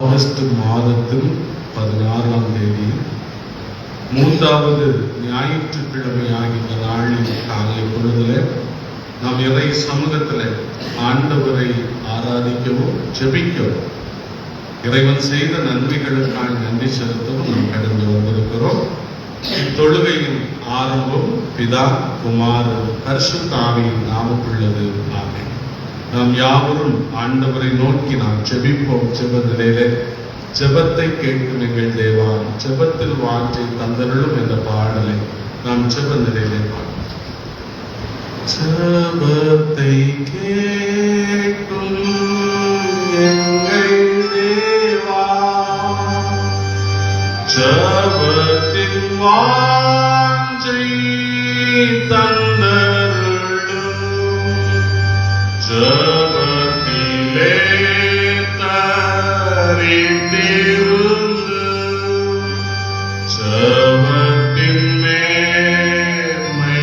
August மாதத்தில் 16ஆம் தேதி 3வது ஞாயிற்றுக்கிழமையாகிய நாளின் காலை பொழுதில் நாம் இறை சமூகத்தில் ஆண்டவரை ஆராதிக்கவும் ஜெபிக்கவும் இறைவன் செய்த நன்மைகளுக்காக நன்றி செலுத்தவும் நாம் கடந்து வந்திருக்கிறோம். இத்தொழுகையின் ஆரம்பம் பிதா குமாரன் பரிசுத்த ஆவியின் நாமமுள்ளது. ஆமென். நாம் யாவரும் ஆண்டவரை நோக்கி நாம் ஜெபிப்போம். ஜெப நிலையிலே ஜெபத்தை கேட்கும் எங்கள் தேவா, ஜெபத்தில் வாஞ்சை தந்தருளும் என்ற பாடலை நாம் ஜெப நிலையிலே பார்ப்போம். ஜெபத்தை கேட்கும் எங்கள் தேவா, ஜெபத்தின் வாஞ்சை தந்தருளும், ஜெபத்திலே தரித்திருந்து ஜெபத்தின் மேன்மை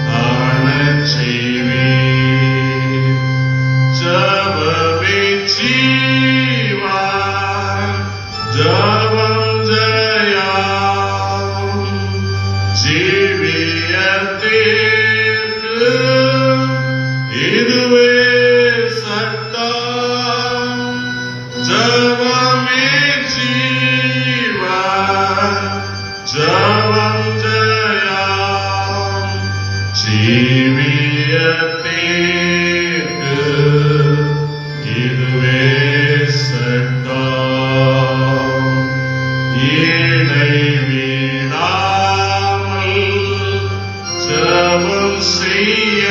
காணச் செய்வீர். ஜெபமே ஜீவன், ஜெபம் ஜெயம், ஜீவியத்திற்கு இதுவே சட்டம். ஜெபமே ஜீவன், ஜெபம் ஜெயம், ஜீவியத்திற்கு இதுவே சட்டம். இடைவிடாமல் ஜெபம் செய்ய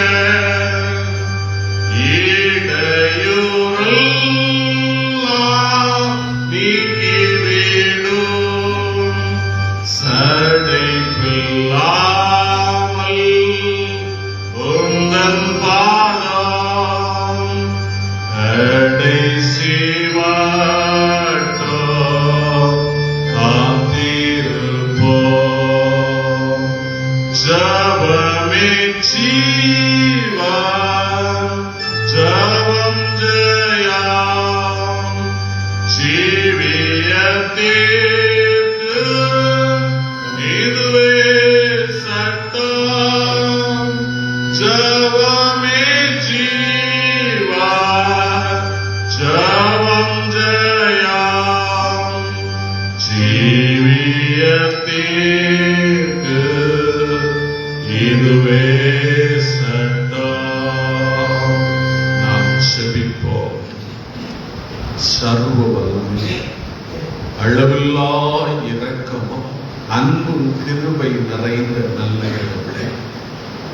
இடையூறெல்லாம் நீக்கிவிடும். சடைப்பில்லாமல் உந்தன் பாதம் கடைசி மட்டும் காத்திருப்போம். ஜெபமே ஜீவன், ஜெபம் ஜெயம், ஜீவியத்திற்கு இதுவே சட்டம். ஜெபமே ஜீவன், ஜெபம் ஜெயம், ஜீவியத்திற்கு இதுவே சட்டம். நாம் செபிப்போம். சர்வ வல்லமை, அளவில்லா இரக்கமும் அன்பும் கிருபை நிறைந்த நல்ல கடவுளே,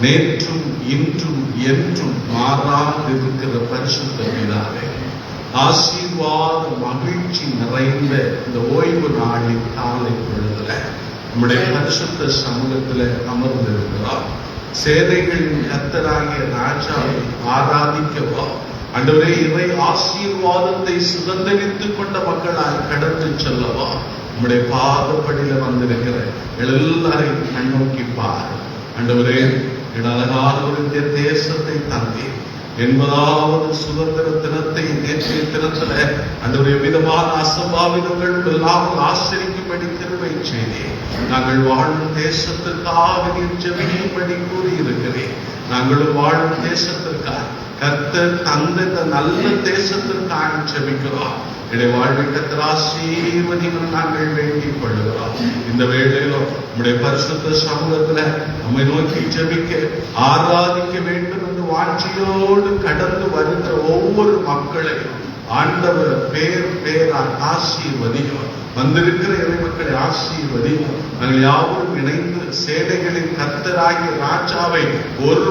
நேற்றும் இன்றும் என்றும் மாறாதிருக்கிற பரிசுத்த பிதாவே, ஆசீர்வாத மகிழ்ச்சி நிறைந்த இந்த ஓய்வு நாளின் காலை பொழுதுல நம்முடைய பரிசுத்த சமூகத்தில் அமர்ந்திருக்கிறார். சேனைகளின் கர்த்தராகிய ராஜாவை ஆராதிக்கவா ஆண்டவரே, இறை ஆசீர்வாதத்தை சுதந்திரித்துக் கொண்ட மக்களாய் கடந்து செல்லவா நம்முடைய பாதப்படியில வந்திருக்கிற எல்லாரையும் கண்ணோக்கி பார். ஆண்டவரே, அழகான ஒரு தேசத்தை தந்தேன். 80வது சுதந்திர தினத்தை நேற்றைய தினத்துல ஆண்டவரே விதமான அசம்பாவிதங்கள் இல்லாமல் ஆச்சரிக்கும்படி கிருபை செய்தேன். நாங்கள் வாழும் தேசத்திற்காக நீர் ஜெபிக்கும்படி கூறியிருக்கிறேன். நாங்களும் வாழும் தேசத்திற்காக கர்த்தர் தந்த இந்த நல்ல தேசத்திற்காக ஜெபிக்கிறோம். இடைய வாழ்வை கர்த்தர் ஆசீர்வதிகள் நாங்கள் வேண்டிக் கொள்கிறோம். இந்த வேளையிலும் நம்முடைய பரிசுத்த சமூகத்துல நம்மை நோக்கி ஜெபிக்க ஆராதிக்க வேண்டும் என்று வாஞ்சியோடு கடந்து வருகிற ஒவ்வொரு மக்களையும் ஆண்டவர் பேரால் ஆசீர்வதியும். வந்திருக்கிற இறை மக்களை ஆசீர்வதியும். நாங்கள் யாவரும் இணைந்து சேனைகளின் கர்த்தராகிய ராஜாவை ஒரு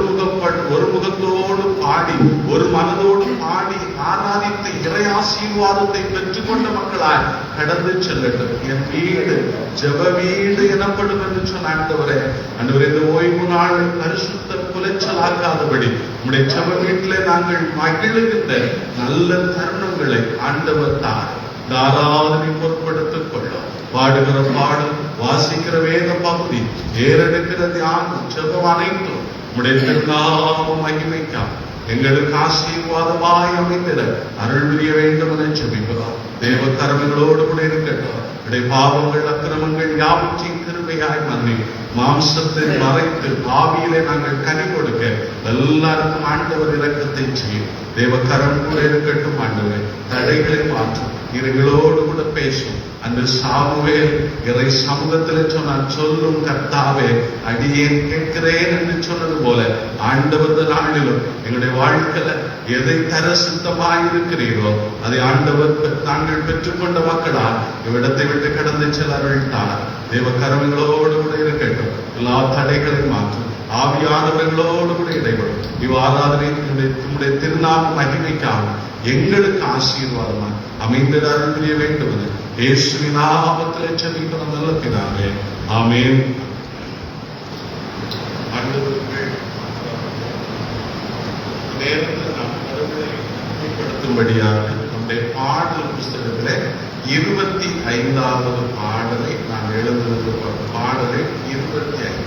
முகத்தோடு பாடி ஒரு மனதோடு பாடி ஆராதித்து இறை ஆசீர்வாதத்தை பெற்றுக்கொண்ட மக்களாய் கடந்து செல்லட்டும். என் வீடு ஜெப வீடு எனப்படும் என்று சொன்ன ஆண்டவரே, இந்த ஓய்வு நாள் பரிசுத்த குலைச்சலாக்காதபடி நம்முடைய ஜெப வீட்டிலே நாங்கள் மகிழுகின்ற நல்ல தருணங்களை ஆண்டவர் தார். ஆராதனை பொருட்படுத்திக் கொள்ளும். பாடுகிற பாடல், வாசிக்கிற வேத பகுதி, ஏறெடுக்கிற தியானம், ஜெபம் அனைத்தும் உடைய திருநாம மகிமைக்காக எங்களுக்கு ஆசீர்வாதமாய் அமைந்திட அருள் புரிய வேண்டும் என ஜெபிக்கிறோம். தேவ கரங்களோடு கூட இருக்கட்டும். உடைய பாவங்கள் அக்கிரமங்கள் யாவற்றையும் கிருபையாய் மன்னி மாம்சத்தை மறைத்து ஆவியிலே நாங்கள் கனி கொடுக்க எல்லாருக்கும் ஆண்டவர் இரக்கத்தை செய்யும். தேவ கரம் கூட இருக்கட்டும். ஆண்டவர் தடைகளை மாற்றும். எங்களோடு கூட பேசும். அந்த சாமுவேல் இறை சமூகத்தில் சொன்னான், சொல்லும் கர்த்தாவே அடியேன் கேட்கிறேன் என்று சொன்னது போல ஆண்டவர் நாளிலும் எங்களுடைய வாழ்க்கையில எதை தர சித்தமாயிருக்கிறீரோ அதை ஆண்டவர் நாங்கள் பெற்றுக்கொண்ட மக்களால் இவ்விடத்தை விட்டு கடந்து செல்வார். தேவ கரங்களோடு கூட இருக்கட்டும். எல்லா தடைகளையும் மாற்றும். ஆவியானவர்களோடு கூட இடைபடும். இவ்வாறாதனை உங்களுடைய திருநாம மகிமைக்காக எங்களுக்கு ஆசீர்வாதமாக அமைந்திட அருள் புரிய வேண்டும் என்று இயேசுவின் நாமத்தில் ஜெபிக்கிறோம் நல்ல பிதாவே. ஆமென். நேரத்தில் நாம் கருத்தும்படியாக நம்முடைய பாடல் புஸ்தகத்தில் 25வது பாடலை நாம் எழுந்திருக்கிறோம். பாடலை 25.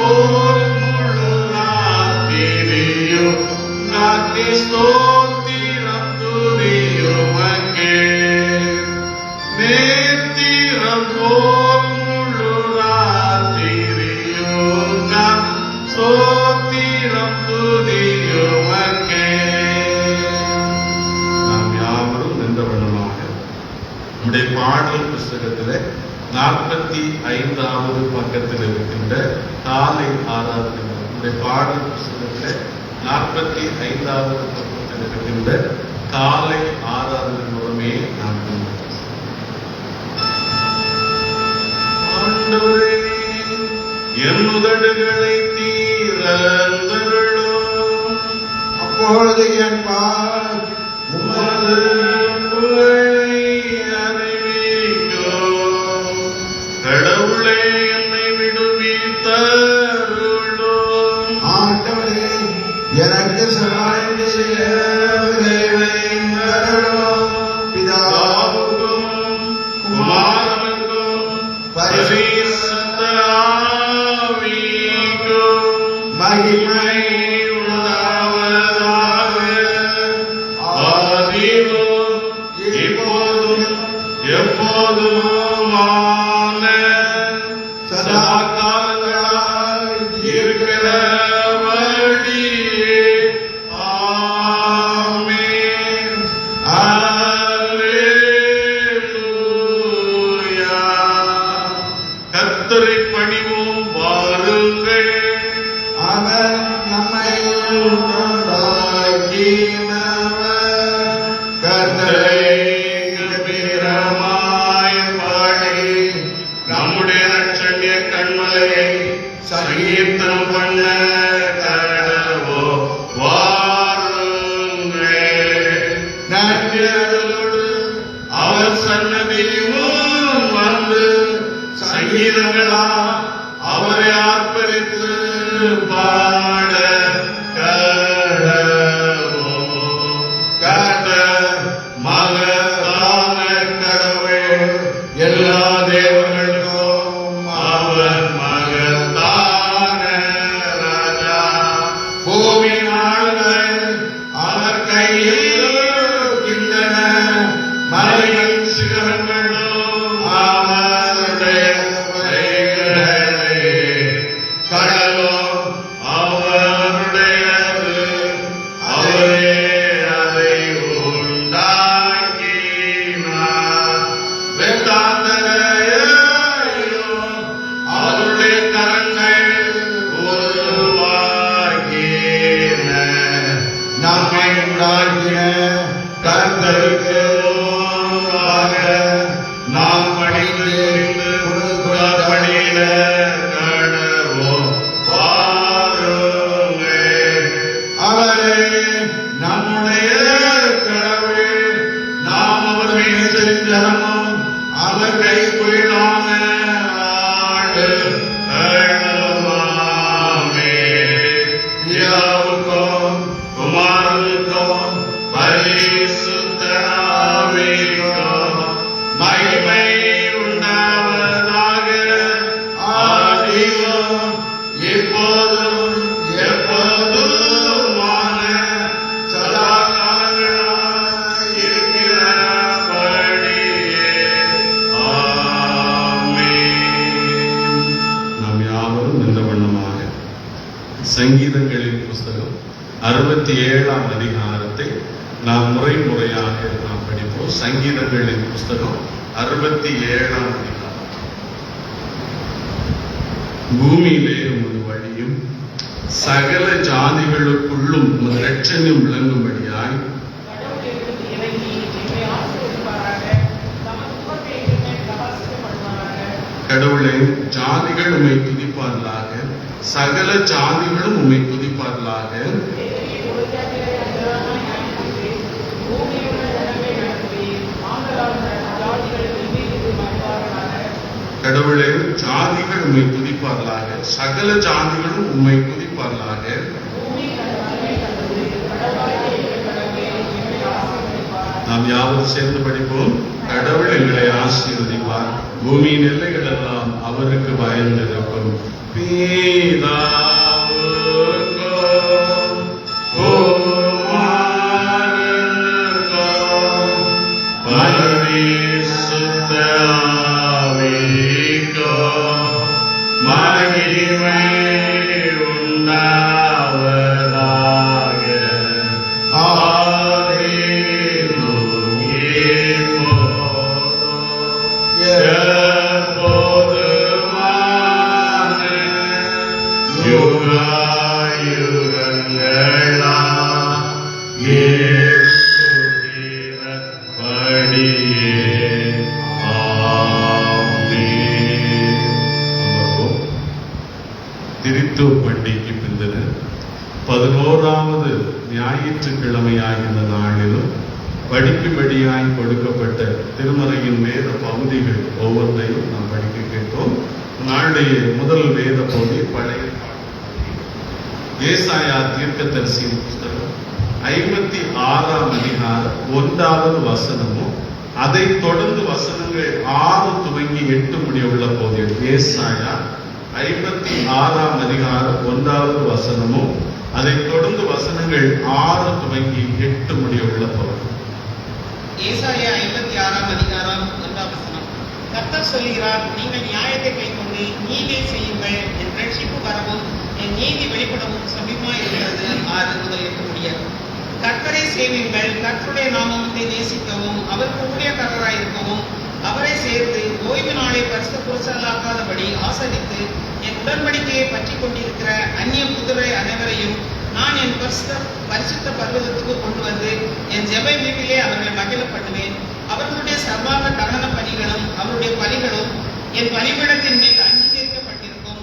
Oh 45வது பக்கத்தில் இருக்கின்ற காலை ஆராதனை. நம்முடைய பாடல் புத்தகத்தில் 45வது பக்கத்தில் இருக்கின்ற காலை ஆராதனை முறைமையை நாம் ஆண்டவரே, என் உதடுகளை தீரந்தருளும். அப்பொழுது என் வாய் உமது புகழை அறிவிக்கும். கடவுளே, என்னை விடுவித்தருளும். ஆண்டவரே, எனக்கு சகாயம் செய்ய விரைவில் அருளும். பிதாவுக்கும் குமாரனுக்கும் பரிசுத்த ஆவிக்கும் மகிமை உண்டாவதாக. ஆதியிலும் இப்போதும் எப்போதுமான சதா காலங்களாய் இருக்கிறபடியே. ஆமென். அல்லேலூயா. கர்த்தரை பணிவோம் வாருங்கள். அவர் நம்மை உண்டாக்கினவர். கர்த்தரை கம்பீரமாய் பாடி நம்முடைய நற்செய்ய கண்மலையை சங்கீர்த்தனம் பண்ண கடவோ வாருங்கள். நன்றியோடு அவர் சன்னதியும் வந்து சங்கீதங்களா அவரை ஆர்ப்பரித்து பாட கடவோம். கர்த்தர் மகத்தான கடவுள், எல்லா தேவர்களுக்கும் அவர் மகத்தான ராஜா. பூமி நாடுகள் அவர் கையில் இருக்கின்றன, மலையின் சிகரங்களும் அவருடைய கைகளே. கடலும் அவருடையது, அவரே அதை உண்டாக்கினார். வேதாந்தரையும் அவருடைய கரங்கள் உருவாக்கின. நம்மை உண்டாக்கிய கர்த்தருக்கு கர்த்தருக்காக நாம் பணிந்து புரிந்து புறப்படின கடவோம் வாருங்கள். அவரே நம்முடைய கடவுள். நாம் அவர் மீது செஞ்சனமும் அவர் கைக்குள்ளான ஆடுகளுமாமே. பிதாவுக்கும் குமாரனுக்கும் பரிசுத்த ஆவிக்கும் மகிமை உண்டாவதாக. ஆதியிலும் இப்போதும் எப்போதுமான சதா காலங்களாய் இருக்கிறபடியே. ஆமென். நாம் யாவரும் நின்ற வண்ணமாக சங்கீதங்களின் புஸ்தகம் 67ஆம் அதிகாரத்தை நாம் முறையாக நாம் படிப்போம். சங்கீதங்களின் புஸ்தகம் 67ஆம் அதிகாரம். பூமியிலே உமது வழியும் சகல ஜாதிகளுக்குள்ளும் உமது இரட்சணியும் விளங்கும்படியாய் கடவுளே, ஜாதிகள் உம்மை துதிப்பார்களாக, சகல ஜாதிகளும் உம்மை துதிப்பார்களாக. கடவுளே, ஜாதிகள் உம்மை துதிப்பார்களாக, சகல ஜாதிகளும் உம்மை துதிப்பார்களாக. நாம் யாவரும் சேர்ந்து படிப்போம். கடவுள் எங்களை ஆசீர்வதிப்பார், பூமியின் எல்லைகள் எல்லாம் அவருக்கு பயந்திருக்கும். பிதாவுக்கும் குமாரனுக்கும் பரிசுத்த ஆவிக்கும் மகிமை உண்டாவதாக. ஆதியிலும் இப்போதும் எப்போதும் திரித்து பண்டிகைக்கு பிந்தின 11வது ஞாயிற்றுக்கிழமையாகிய நாளிலும் படிக்கும்படியாய் கொடுக்கப்பட்ட திருமறையின் வேத பகுதிகள் ஒவ்வொன்றையும் நாம் படிக்க கேட்டோம். நாளுடைய முதல் வேத பகுதி பழைய ஏசாயா தீர்க்கதரிசியின் புஸ்தகம் 56ஆம் அதிகாரம் 1வது வசனமும் அதை தொடர்ந்து வசனங்கள் 6 துவங்கி 8 முடிய உள்ள பகுதிகள். ஏசாயா 56ஆம் அதிகாரம் 1வது வசனமும் அதை தொடர்ந்து வசனங்கள் 6 துவங்கி 8 முடிய உள்ள பகுதி. ஏசாயா 56ஆம் அதிகாரம் 1ஆம் வசனம். கர்த்தர் சொல்கிறார், நீங்கள் நியாயத்தை கைக்கொண்டு நீதியை செய்யுங்கள், என் ரட்சிப்பு வரவும் என் நீதி வெளிப்படவும் சமீபமாய் இருக்கிறது. 6 முதல் 8 முடிய. கர்த்தரை சேவியுங்கள், கர்த்தருடைய நாமத்தை நேசிக்கவும், அவருக்கு ஊழியக்காரராய் இருக்கவும், அவரை சேர்த்து ஓய்வு நாளை பரிசுத்த புருஷர்களாக்காதபடி ஆசரித்து என் உடன்படிக்கையை பற்றி கொண்டிருக்கிற அந்நிய புதுரை அனைவரையும் நான் என் பரிசுத்த பர்வதத்துக்கு கொண்டு வந்து என் ஜெப வீட்டிலே அவர்களை மகிழ பண்ணுவேன். அவர்களுடைய சர்வாங்க தகன பணிகளும் அவருடைய பலிகளும் என் பலிபீடத்தின் மேல் அங்கீகரிக்கப்பட்டிருக்கும்.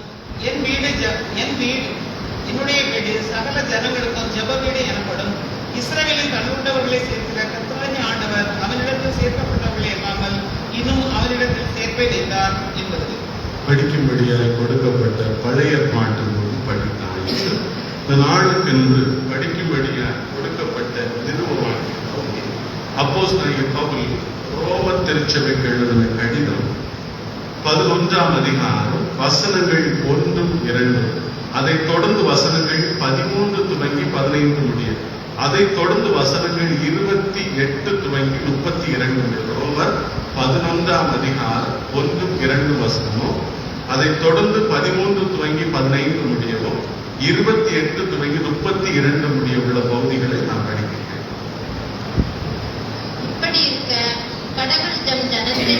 என்னுடைய வீடு சகல ஜனங்களுக்கும் ஜெப வீடு எனப்படும். இஸ்ரவேலில் கண்டுகொண்டவர்களை சேர்க்கிற கர்த்தராகிய ஆண்டவர் அவனிடத்தில் சேர்க்கப்பட்டவர்களே இல்லாமல் இன்னும் அவனிடத்தில் சேர்ப்பேன் என்றார் என்பது படிக்கும்படியாய் கொடுக்கப்பட்ட பழைய பாட்டின் போது படித்தாயிற்று. இந்த நாளுக்கென்று படிக்கும்படியாய் கொடுக்கப்பட்ட நிறுவனம் அப்போஸ்தலனாகிய பவுல் ரோமர் திருச்சபைக்கு எழுதின கடிதம் 11ஆம் அதிகாரம் வசனங்கள் 1, 2 அதை தொடர்ந்து வசனங்கள் 13 துவங்கி 15 முடிய, அதை தொடர்ந்து வசனங்கள் 28 துவங்கி 32 முடிய. ரோமர் 11ஆம் அதிகாரம் 1, 2 வசனமும் அதை தொடர்ந்து 13 துவங்கி 15 முடியவும் 28 துவங்கி 32 முடிய உள்ள பகுதிகளை நான் படிக்கிறேன். இப்படி இருக்க கடவுள் தம் ஜனத்தை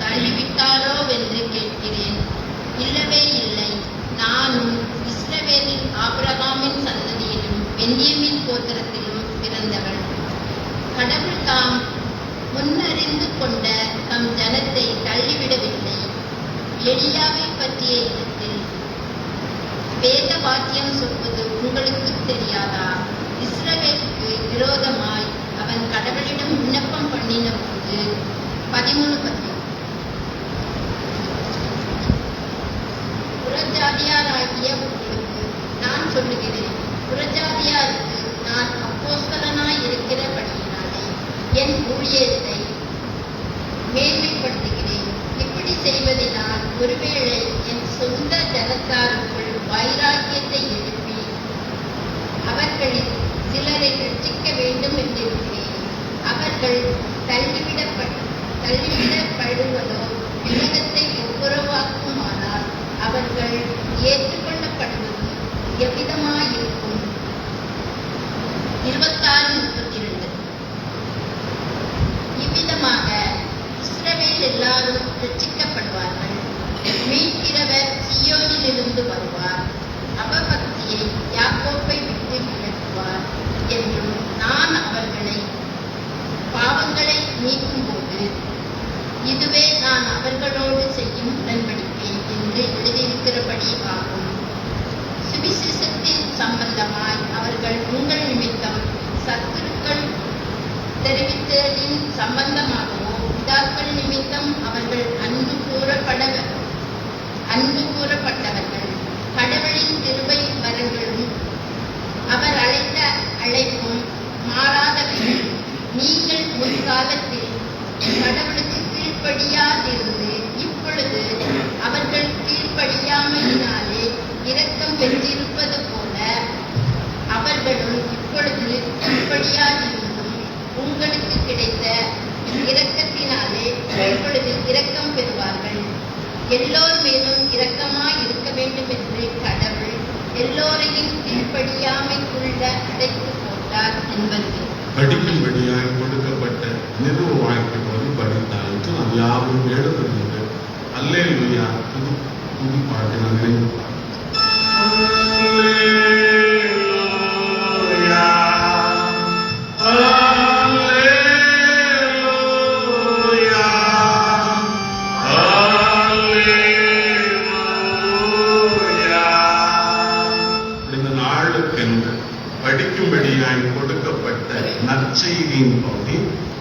தள்ளிவிட்டாரோ என்று கேட்கிறேன். இல்லவே இல்லை. நானும் இஸ்ரவேலில் ஆபிரகாமின் சந்ததியிலும் பென்யமீன் கோத்திரத்திலும் பிறந்தவள். கடவுள் தாம் முன்னறிந்து கொண்ட தம் ஜனத்தை தள்ளிவிடவில்லை. எலியாவை பற்றிய இடத்தில் வேத வாக்கியம் சொல்வது உங்களுக்கு தெரியாதா? இஸ்ரவேலுக்கு விரோதமாய் அவன் கடவுளிடம் விண்ணப்பம் பண்ணின போது 13:10 புறஜாதியாராகிய உங்களுக்கு நான் சொல்லுகிறேன், புறஜாதியாருக்கு நான் அப்போஸ்தலனாய் இருக்கிறபடியினாலே என் ஊழியத்தை மேன்மைப்படுத்துகிறேன். இப்படி செய்வதனால் ஒருவேளை என் சொந்த ஜனத்தாருக்குள் வைராக்கியத்தை எழுப்பி அவர்களில் சிலரை ரட்சிக்க வேண்டும் என்றிருக்கிறேன். அவர்கள் தள்ளிவிடப்படுவதோ உலகத்தை ஒப்புரவாக்குமானால் அவர்கள் ஏற்றுக்கொள்ளப்படுவது எவ்விதமாயிருக்கும்? 26-32 இவ்விதமாக இஸ்ரவேல் எல்லாரும் ரட்சிக்கப்படுவார்கள். மீட்கிறவர் சீயோனிலிருந்து வருவார். அவபக்தியை யாக்கோபை விட்டு விலக்குவார் என்றும், நான் அவர்களை பாவங்களை நீக்கும்போது இதுவே நான் அவர்களோடு செய்யும் உடன்படிக்கை என்று எழுதியிருக்கிறபடி ஆகும். சுவிசேஷத்தின் சம்பந்தமாய் அவர்கள் உங்கள் நிமித்தம் சத்துருக்கள் தெரிவித்தலின் சம்பந்தமாகவோ பிதாக்கள் நிமித்தம் அவர்கள் அன்பு கூறப்பட்டவர்கள். கடவுளின் கிருபை வரங்களும் அவர் அழைத்த அழைப்பும் மாறாதவர்கள். நீங்கள் முற்காலத்தில் கடவுளுக்கு கீழ்ப்படியாதிருந்து இப்பொழுது அவர்கள் கீழ்ப்படியாமையினாலே இரக்கம் பெற்றிருப்பது போல அவர்களும் இப்பொழுது கீழ்ப்படியாதிருந்தும் உங்களுக்கு கிடைத்த இரக்கத்தினாலே இப்பொழுது இரக்கம் பெறுவார்கள். எல்லோர் மேலும் இரக்கமாய் இருக்க வேண்டும் என்று கடவுள் எல்லோரையும் கீழ்ப்படியாமைக்குள்ள அடைத்து போட்டார் என்பது. படிக்கும்படியாய் கொடுக்கப்பட்ட நிறுவ வாய்ப்பு போது படித்தாயிற்று. நாம் யாரும் எழுதுகிறது அல்லேலூயா புது பாட்டு நான் நினைவு Hallelujah. நற்செய்தியின் பகுதி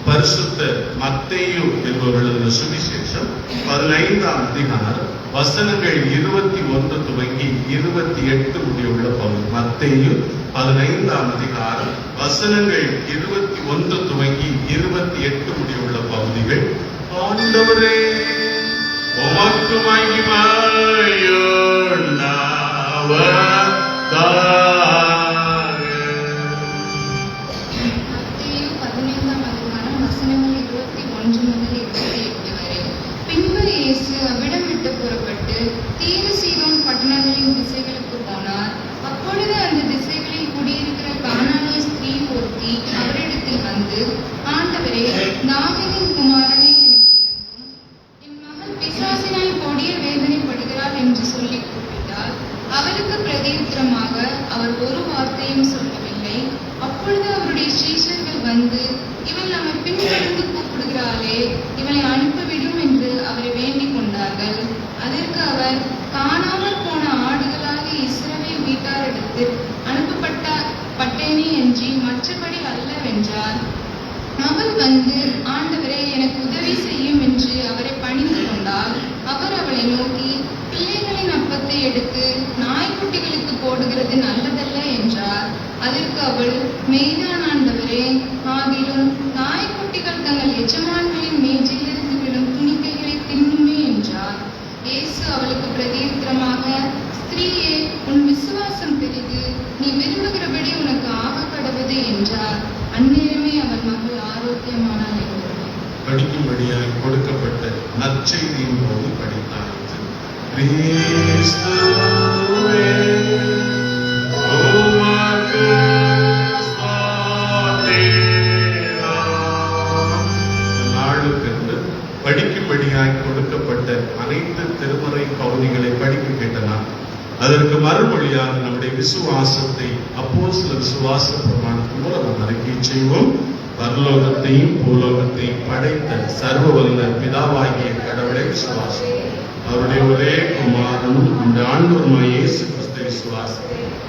பரிசுத்த மத்தேயு என்பவர் எழுதின சுவிசேஷம் 15ஆம் அதிகாரம் வசனங்கள் 21 துவங்கி 28 முடியுள்ள பகுதி. மத்தேயு 15ஆம் அதிகாரம் வசனங்கள் 21 துவங்கி 28 முடியுள்ள பகுதிகள். ஆண்டவரே உமக்கு மத்தேயு 15ஆம் அதிகாரம் வசனங்கள் 21 முதல் 28 வரை. பின்பு இயேசு அவ்விடம் விட்டு புறப்பட்டு தீரு சீதோன் பட்டணங்களின் திசைகளுக்கு போனார். அப்பொழுது அந்த திசைகளில் குடியிருக்கிற கானானிய ஸ்திரீ ஒருத்தி அவரிடத்தில் வந்து, ஆண்டவரே, தாவீதின் குமாரனே, எனக்கு இரங்கும், என் மகள் பிசாசினால் கொடிய வேதனைப்படுகிறாள் என்று சொல்லி கூப்பிட்டார். அவருக்கு பிரதியுத்தரமாக அவர் ஒரு வார்த்தையும் சொல்லவில்லை. அப்பொழுது அவருடைய சீஷர்கள் வந்து, இவள் நம்மை பின்தொடர்ந்து கூப்பிடுகிறாளே, இவளை அனுப்பிவிடும் என்று அவரை வேண்டிக் கொண்டார்கள். அதற்கு அவர், காணாமற் போன ஆடுகளாகிய இஸ்ரவேல் வீட்டாரிடத்தில் அனுப்பப்பட்டேனே என்று மற்றபடி அல்லவென்றார். அவள் வந்து, ஆண்டவரே, எனக்கு உதவி செய்யும் என்று அவரை பணிந்து கொண்டாள். அவர் அவளை நோக்கி, பிள்ளைகளின் அப்பத்தை எடுத்து நாய்க்குட்டிகளுக்கு போடுகிறது நல்லதல்ல என்றார். அதற்கு அவள், மெய்தான் ஆண்டவரே, ஆகிலும் நாய்க்குட்டிகள் தங்கள் எஜமான்களின் மேஜையிலிருந்து விழும் துணிக்கைகளை தின்னுமே என்றார். இயேசு அவளுக்கு பிரதியுத்தரமாக, ஸ்திரீயே, உன் விசுவாசம் பெரிது, நீ விரும்புகிறபடி உனக்கு ஆக கடவுது என்றார். அந்நேரமே அவள் மகள் ஆரோக்கியமானாள் என்றார். படிக்கும்படியாய் கொடுக்கப்பட்ட நற்செய்தியின் போது படித்தாயிற்று. கிறிஸ்துவே உமக்கு நாளுக்கென்று படிக்கும்படியாய் கொடுக்கப்பட்ட அனைத்து திருமறை பகுதிகளை படிக்க கேட்டனால் அதற்கு மறுமொழியாக நம்முடைய விசுவாசத்தை அப்போஸ்தல விசுவாச பிரமாணத்தின் மூலம் நாம் அறிக்கை செய்வோம். பரலோகத்தையும் பூலோகத்தையும் படைத்த சர்வ வல்ல பிதாவாகிய கடவுளை விசுவாசம், அவருடைய ஒரே குமாரனும் இந்த ஆண்டவருமாய் இயேசு கிறிஸ்துவை விசுவாசம்.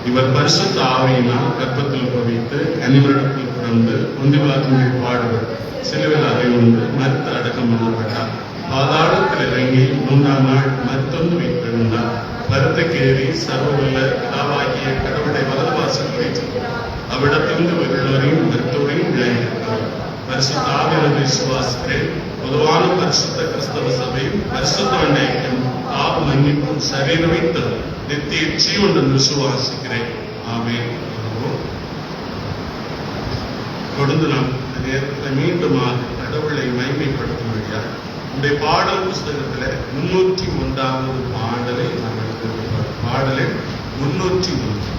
இவர் பரிசுத்த ஆவியினால் கர்ப்பத்தில் உபவித்து கன்னிமரிடத்தில் பிறந்து பொந்திபிலாத்தின் பாடுபட்டு சிலுவையில் அறையுண்டு மரித்து அடக்கம் பண்ணப்பட்டார். பாதாளத்தில் இறங்கி 3ஆம் நாள் மரித்தொன்று வைத்திருந்தார். பருத்தக்கேறி சர்வவல்ல பிதாவாகிய கடவுளை வலதுபார்சத்தில் வைத்திருக்கிறார். அவ்விடத்திலிருந்து வருகிறவரையும் மருத்துவரையும் நிலைநிறுத்தார். பரிசுத்த ஆவியானவரை விசுவாசிக்கிறேன். பொதுவான பரிசுத்த கிறிஸ்தவ சபையும் பரிசுத்த ஐக்கியம் பாவ மன்னிப்பும் சரீரமே தரும் நித்திய ஜீவன் என்று விசுவாசிக்கிறேன். ஆமென். தொடர்ந்து நாம் இந்த நேரத்தில் மீண்டுமாக கடவுளை மகிமைப்படுத்தும்படியாக இந்த பாடல் புஸ்தகத்துல 301வது பாடலை நாம் எடுத்திருக்கிறோம். பாடலை 301.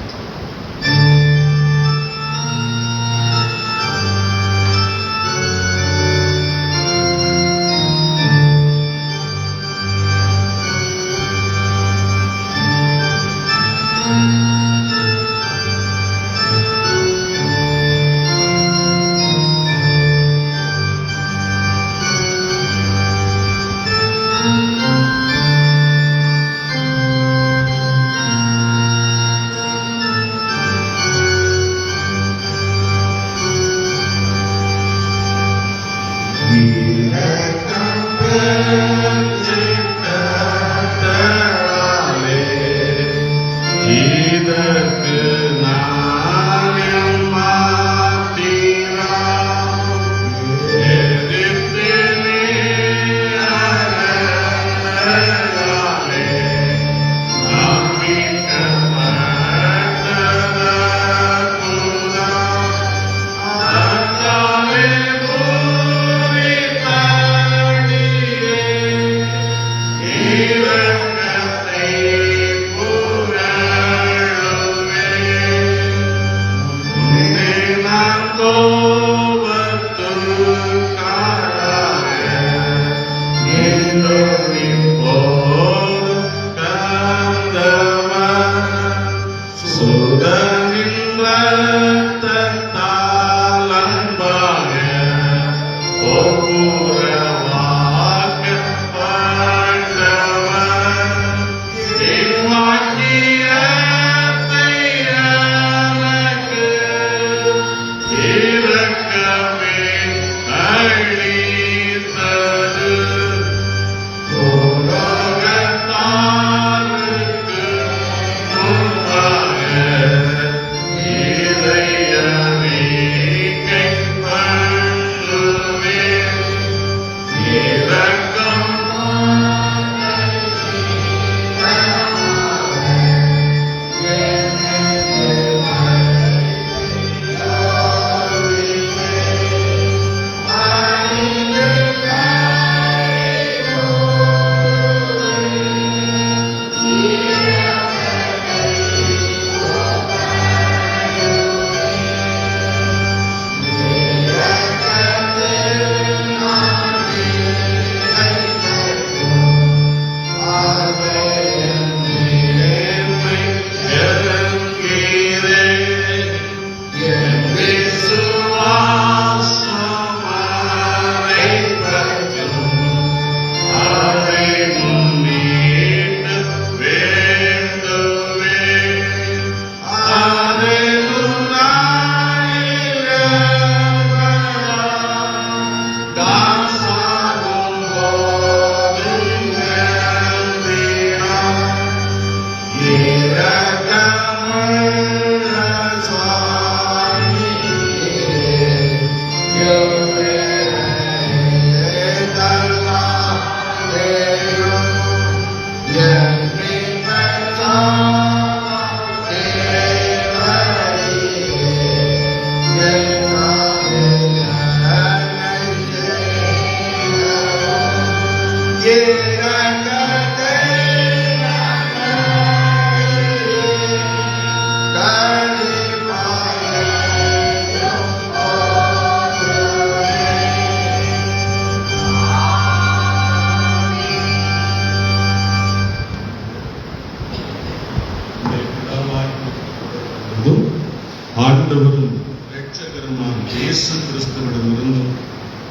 ஆண்டவரும் இரட்சகருமான இயேசு கிறிஸ்துவிடமிருந்து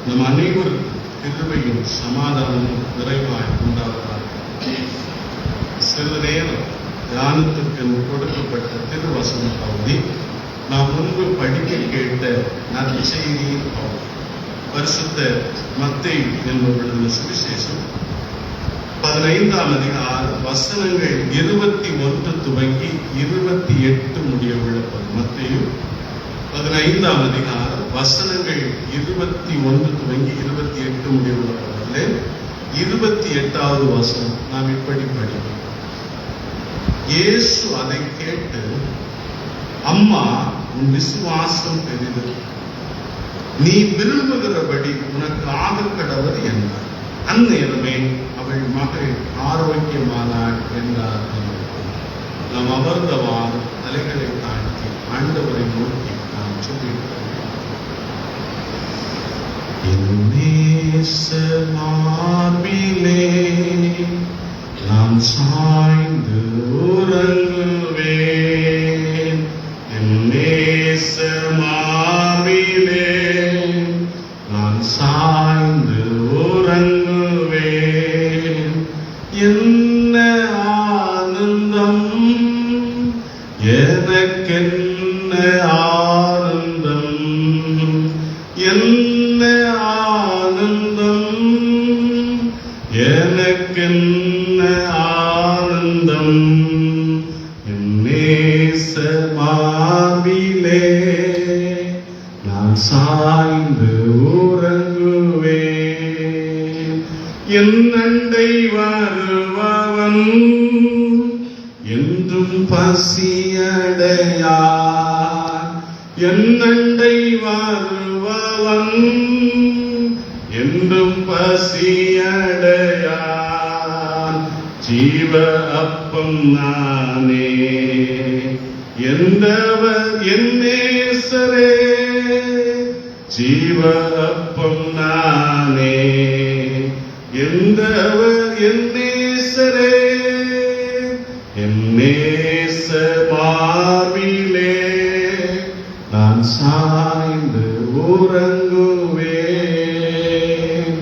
நம் அனைவருக்கும் கிருபையும் சமாதானமும் நிறைவாய் உண்டாவதாக. சிறிது நேரம் தியானத்திற்கு கொடுக்கப்பட்ட திருவசன பகுதி நாம் முன்பு படிக்க கேட்ட நற்செய்தியின் பகுதி. பரிசுத்த மத்தேயு என்பவருடைய சுவிசேஷம் 15ஆம் அதிகாரம் வசனங்கள் 21 துவங்கி 28 முடிய உள்ள மத்தேயு 15ஆம் அதிகாரம் வசனங்கள் 21 துவங்கி 28 முடிய உள்ள பகுதியில் 28வது வசனம் நாம் இப்படி படிப்போம். இயேசு அதை கேட்டு, அம்மா, உன் விசுவாசம் பெரிது, நீ விரும்புகிறபடி உனக்கு ஆகக்கடவது என்றார். அந்நேரமே அவள் மகள் ஆரோக்கியமானாள் என்றார். நாம் அமர்ந்தவாறு தலைகளை தாழ்த்தி ஆண்டவரை நோக்கி நாம் சொல்லியிருக்கிறோம். மார்பிலே நாம் சாய்ந்து உறங்குவேன். நேச மார்பிலே நான் சாய்ந்து உறங்குவேன். என்ன ஆனந்தம், எனக்கென்ன ஆனந்தம், என்ன ஆனந்தம், எனக்கென்ன ஆனந்தம். நேச மார்பிலே நான் சாய்ந்து உறங்குவேன். என் அண்டை வருபவன் என்றும் பசியடையான். என் அண்டை வருபவன் என்றும் பசியடையான். ஜீவ அப்பம் நானே, என்றவர் என் நேசரே. ஜீவ அப்பம் நானே, என்றவர் என் நேசரே. என் நேச மார்பிலே நான் சாய்ந்து உறங்குவேன்.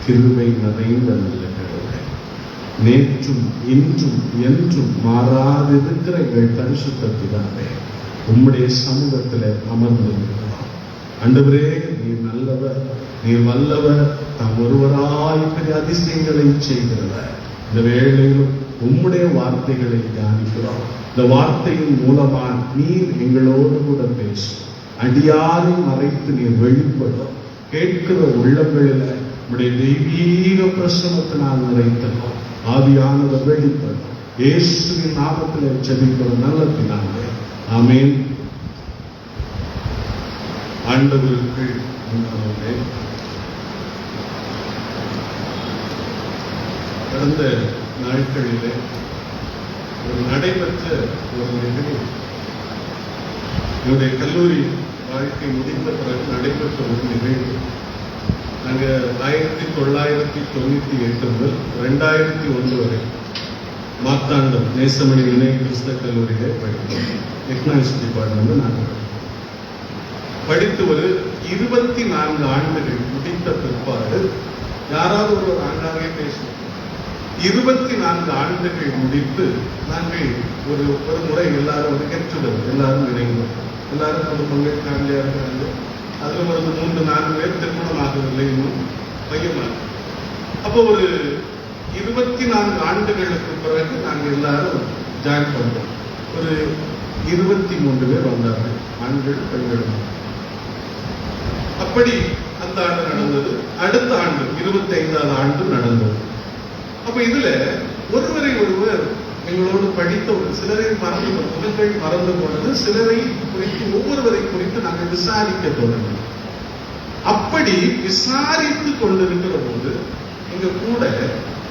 கிருபை நிறைந்த நல்ல கடவுளே, நேற்றும் இன்றும் என்றும் மாறாதிருக்கிற எங்கள் பரிசுத்த பிதாவே, உம்முடைய சமூகத்தில் அமர்ந்திருக்கிறோம். ஆண்டவரே, நீர் நல்லவர், நீர் வல்லவர், தாம் ஒருவராய் பெரிய அதிசயங்களை செய்கிறவர். இந்த வேளையிலும் உம்முடைய வார்த்தைகளை தியானிக்கிறோம். இந்த வார்த்தையின் மூலமா நீர் எங்களோடு கூட பேசும். அடியாரை மறைத்து நீர் வெளிப்படும். கேட்கிற உள்ளங்களில் உடைய தெய்வீக பிரசனத்தினால் நிறைத்தோம். ஆவியானவர் வெளிப்படும். இயேசுவின் நாமத்தில் ஜெபிக்கிறோம் நல்ல பிதாவே, ஆமென். ஆண்டவருக்கு முன்னாலே கடந்த நாட்களிலே ஒரு நடைபெற்ற ஒரு நிகழ்வு, என்னுடைய கல்லூரி வாழ்க்கை முடிந்த பிறகு நடைபெற்ற ஒரு நிகழ்வு. நாங்கள் 1998 முதல் 2001 வரை மார்த்தாண்டம் நேசமணி இணைய கிறிஸ்தவ கல்லூரியிலே படித்தோம். எக்கனாமிக்ஸ் டிபார்ட்மெண்ட் நாங்கள் படித்து ஒரு 24 ஆண்டுகள் முடித்த பிற்பாடு யாராவது ஒரு ஆண்டாகவே பேசுவோம். 24 ஆண்டுகள் முடித்து நாங்கள் ஒரு முறை எல்லாரும் ஒரு கெட்டுதல், எல்லாரும் இணைந்தோம். எல்லாரும் குடும்பங்கள் ஃபேமிலியா இருக்கிறாங்க. அதுல ஒரு 3-4 பேர் திருமணம் ஆகவில்லை, இன்னும் பையமாக. அப்போ ஒரு 24 ஆண்டுகளுக்கு பிறகு நாங்கள் எல்லாரும் ஜாயின் பண்றோம். ஒரு 23 பேர் வந்தார்கள், ஆண்கள் பெண்கள். அப்படி அந்த ஆண்டு நடந்தது. அடுத்த ஆண்டு 25வது ஆண்டு நடந்தது. அப்ப இதுல ஒருவரை ஒருவர் எங்களோடு படித்த ஒரு சிலரை மறந்து முகங்கள் மறந்து போனது, சிலரை குறித்து ஒவ்வொருவரை குறித்து நாங்கள் விசாரிக்க தொடங்கினோம். அப்படி விசாரித்து கொண்டிருக்கிற போது எங்க கூட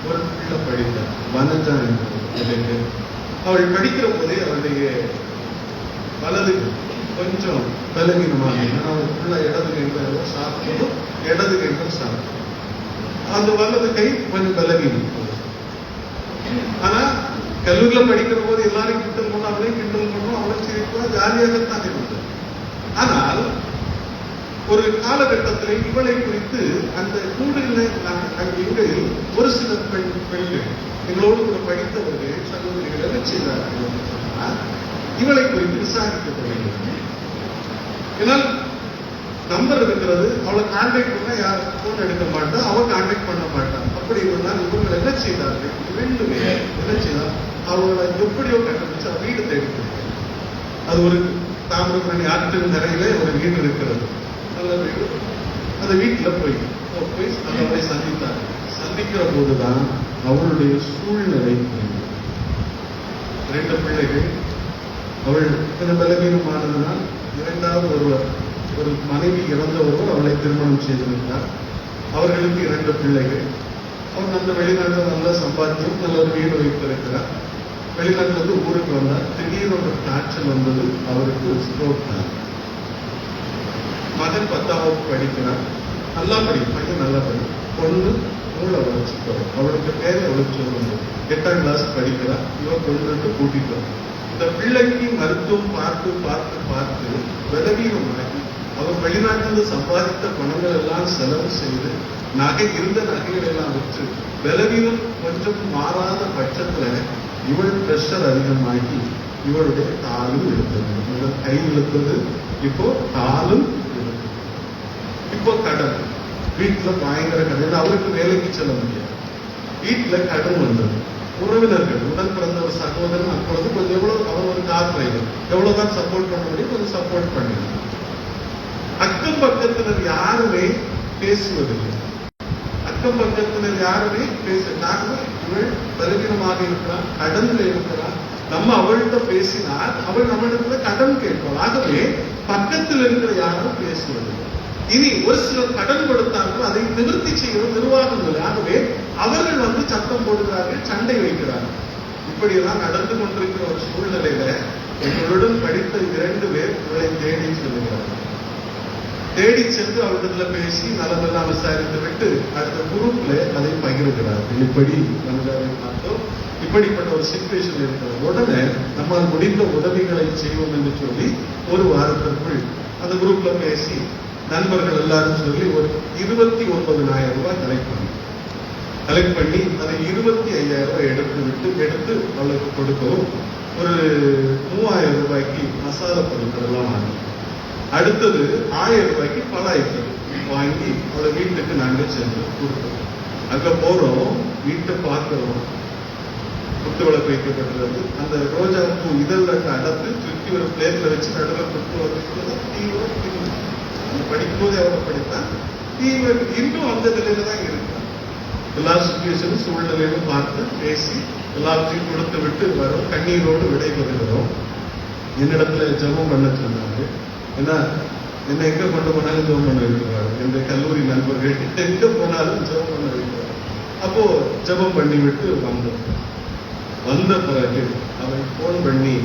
ஒரு பிள்ளை படித்தார், வனஜா என்று. அவள் படிக்கிற போதே அவளுடைய வலது கொஞ்சம் பலவீனமாக, அவள் பிள்ளை இடது கையில் சாப்பிட்டதும் இடது கையில் சாப்பிட்டோம். அந்த வலது கை கொஞ்சம் பலவீனம். ஆனா கல்லூரியில படிக்கிற போது எல்லாரும் கிண்டல் பண்ணோம், அவளையும் கிண்டல் பண்ணோம், அவளை சிரிப்பா ஜாலியாகத்தான் இருந்தது. ஆனால் ஒரு காலகட்டத்தில் இவளை குறித்து அந்த கூடுதல் எங்களில் ஒரு சில பெண்கள் எங்களோடு கூட படித்தவர்கள் சகோதரிகள் என்ன செய்தார்கள், இவளை குறித்து விசாரிக்கப்படுகிறது. ஏன்னால் நம்பர் இருக்கிறது, அவளை கான்டாக்ட் பண்ண யார் போன் எடுக்க மாட்டா, அவள் கான்டாக்ட் பண்ண மாட்டான். அப்படி இருந்தால் இவர்கள் என்ன செய்தார்கள், 2 பேர் என்ன செய்தால் அவளை எப்படியோ கண்டுபிடிச்சு வீடு தேடி. அது ஒரு தாமிரபரணி ஆற்றின் கரையில ஒரு வீடு இருக்கிறது, நல்ல வீடு. அந்த வீட்டுல போய் அவளை சந்தித்தார். சந்திக்கிற போதுதான் அவளுடைய சூழ்நிலை 2 பிள்ளைகள். அவள் கொஞ்சம் பலவீனமானதுனால் இரண்டாவது ஒரு மனைவி இறந்த ஒருவர் அவளை திருமணம் செய்திருந்தார். அவர்களுக்கு 2 பிள்ளைகள். அவர் நல்ல வெளிநாட்டில் நல்ல சம்பாத்தியம், நல்ல ஒரு வீடு வைத்திருக்கிறார். வெளிநாட்டிலிருந்து ஊருக்கு வந்தார். திடீர்னு ஒரு காய்ச்சல் வந்தது, அவருக்கு ஸ்ட்ரோக் தான். மகன் 10வது படிக்கிறார், நல்லா பையன் நல்லா பொண்ணு மூளை வளர்ச்சி போறோம். அவளுக்கு பேரை அவளுக்கு சொல்லுங்க, 8ஆம் கிளாஸ் படிக்கிறார். இவன் கொண்டு கூட்டிட்டு வரும். இந்த பிள்ளைக்கு மருத்துவம் பார்த்து பார்த்து பார்த்து பலவீனமாகி அவர் வெளிநாட்டிலிருந்து சம்பாதித்த பணங்கள் எல்லாம் செலவு செய்து இருந்த நகைகள் எல்லாம் வச்சு பலவீனம் கொஞ்சம் மாறாத பட்சத்துல இவள் பிரஷர் அதிகமாகி இவளுடைய காலும் எடுத்தது, முதல் கை இழுத்தது, இப்போ காலும் எடுத்தது. இப்போ கடன், வீட்டுல பயங்கர கடன், அவருக்கு வேலைக்கு செல்ல முடியாது. வீட்டுல கடன் வந்தது. உறவினர்கள், உடன் பிறந்த ஒரு சகோதரன் அப்பொழுது கொஞ்சம் எவ்வளவு, அவன் ஒரு கார் டிரைவர், எவ்வளவுதான் சப்போர்ட் பண்ண முடியும் கொஞ்சம் சப்போர்ட் பண்ணினார். அக்கம் பக்கத்தினர் யாருமே பேசுவதில்லை. அக்கம் பக்கத்தினர் யாருமே பேசுறாங்க. இவள் பலவீனமாக இருக்கிறார், கடன்ல இருக்கிறார். நம்ம அவள்கிட்ட பேசினால் அவள் நம்மிடத்துல கடன் கேட்பாள். ஆகவே பக்கத்தில் இருக்கிற யாரும் பேசுவதில்லை. இனி ஒரு சிலர் கடன் கொடுத்தார்கள், அதை நிவர்த்தி செய்கிற நிர்வாகம் இல்லை. ஆகவே அவர்கள் சத்தம் போடுகிறார்கள், சண்டை வைக்கிறார்கள். இப்படியெல்லாம் நடந்து கொண்டிருக்கிற ஒரு சூழ்நிலையில எங்களுடன் படித்த 2 பேர் இவளை தேடி செல்கிறார்கள். தேடி சென்று அவரிடத்துல பேசி நலமெல்லாம் விசாரித்து விட்டு அடுத்த குரூப்ல அதை பகிர்கிறார்கள். இப்படி பார்த்தோம், இப்படிப்பட்ட ஒரு சிச்சுவேஷன் இருக்கிற உடனே நம்மால் முடிந்த உதவிகளை செய்வோம் என்று சொல்லி ஒரு வாரத்திற்குள் அந்த குரூப்ல பேசி நண்பர்கள் எல்லாரும் சொல்லி ஒரு 29,000 ரூபாய் கலெக்ட் பண்ணி அதை 25,000 ரூபாய் எடுத்து அவளுக்கு கொடுக்கவும் ஒரு 3,000 ரூபாய்க்கு மசாலா பொருட்கள் எல்லாம் வாங்கி, அடுத்தது 1,000 ரூபாய்க்கு பல ஐட்டம் வாங்கி அவளை வீட்டுக்கு நாங்கள் சென்று கொடுத்தோம். அங்க போறோம், வீட்டை பார்க்கிறோம், குத்து விளக்கு வைக்கப்பட்டுள்ளது. அந்த ரோஜா பூ இதழ் அடத்து சுற்றி ஒரு பிளேட்ல வச்சு நடுவில் குத்து விளக்கு படிக்கும்போது எவ்வளவு படித்தான் இன்னும் அந்த நிலையில தான் இருக்கான். எல்லா சுச்சுவேஷனும் சூழ்நிலையிலும் பார்த்து பேசி எல்லாத்தையும் கொடுத்து விட்டு வரும். கண்ணீரோடு விடைபெறுகிறோம். என்னிடத்துல ஜெபம் பண்ண சொன்னாங்க. ஏன்னா என்ன எங்க கொண்டு போனாலும் ஜெபம் பண்ண வைக்கிறாரு. என்னுடைய கல்லூரி நண்பர்கள் எங்க போனாலும் ஜெபம் பண்ண வைக்கிறார். அப்போ ஜெபம் பண்ணி விட்டு வந்த பிறகு அவன் போன் பண்ணி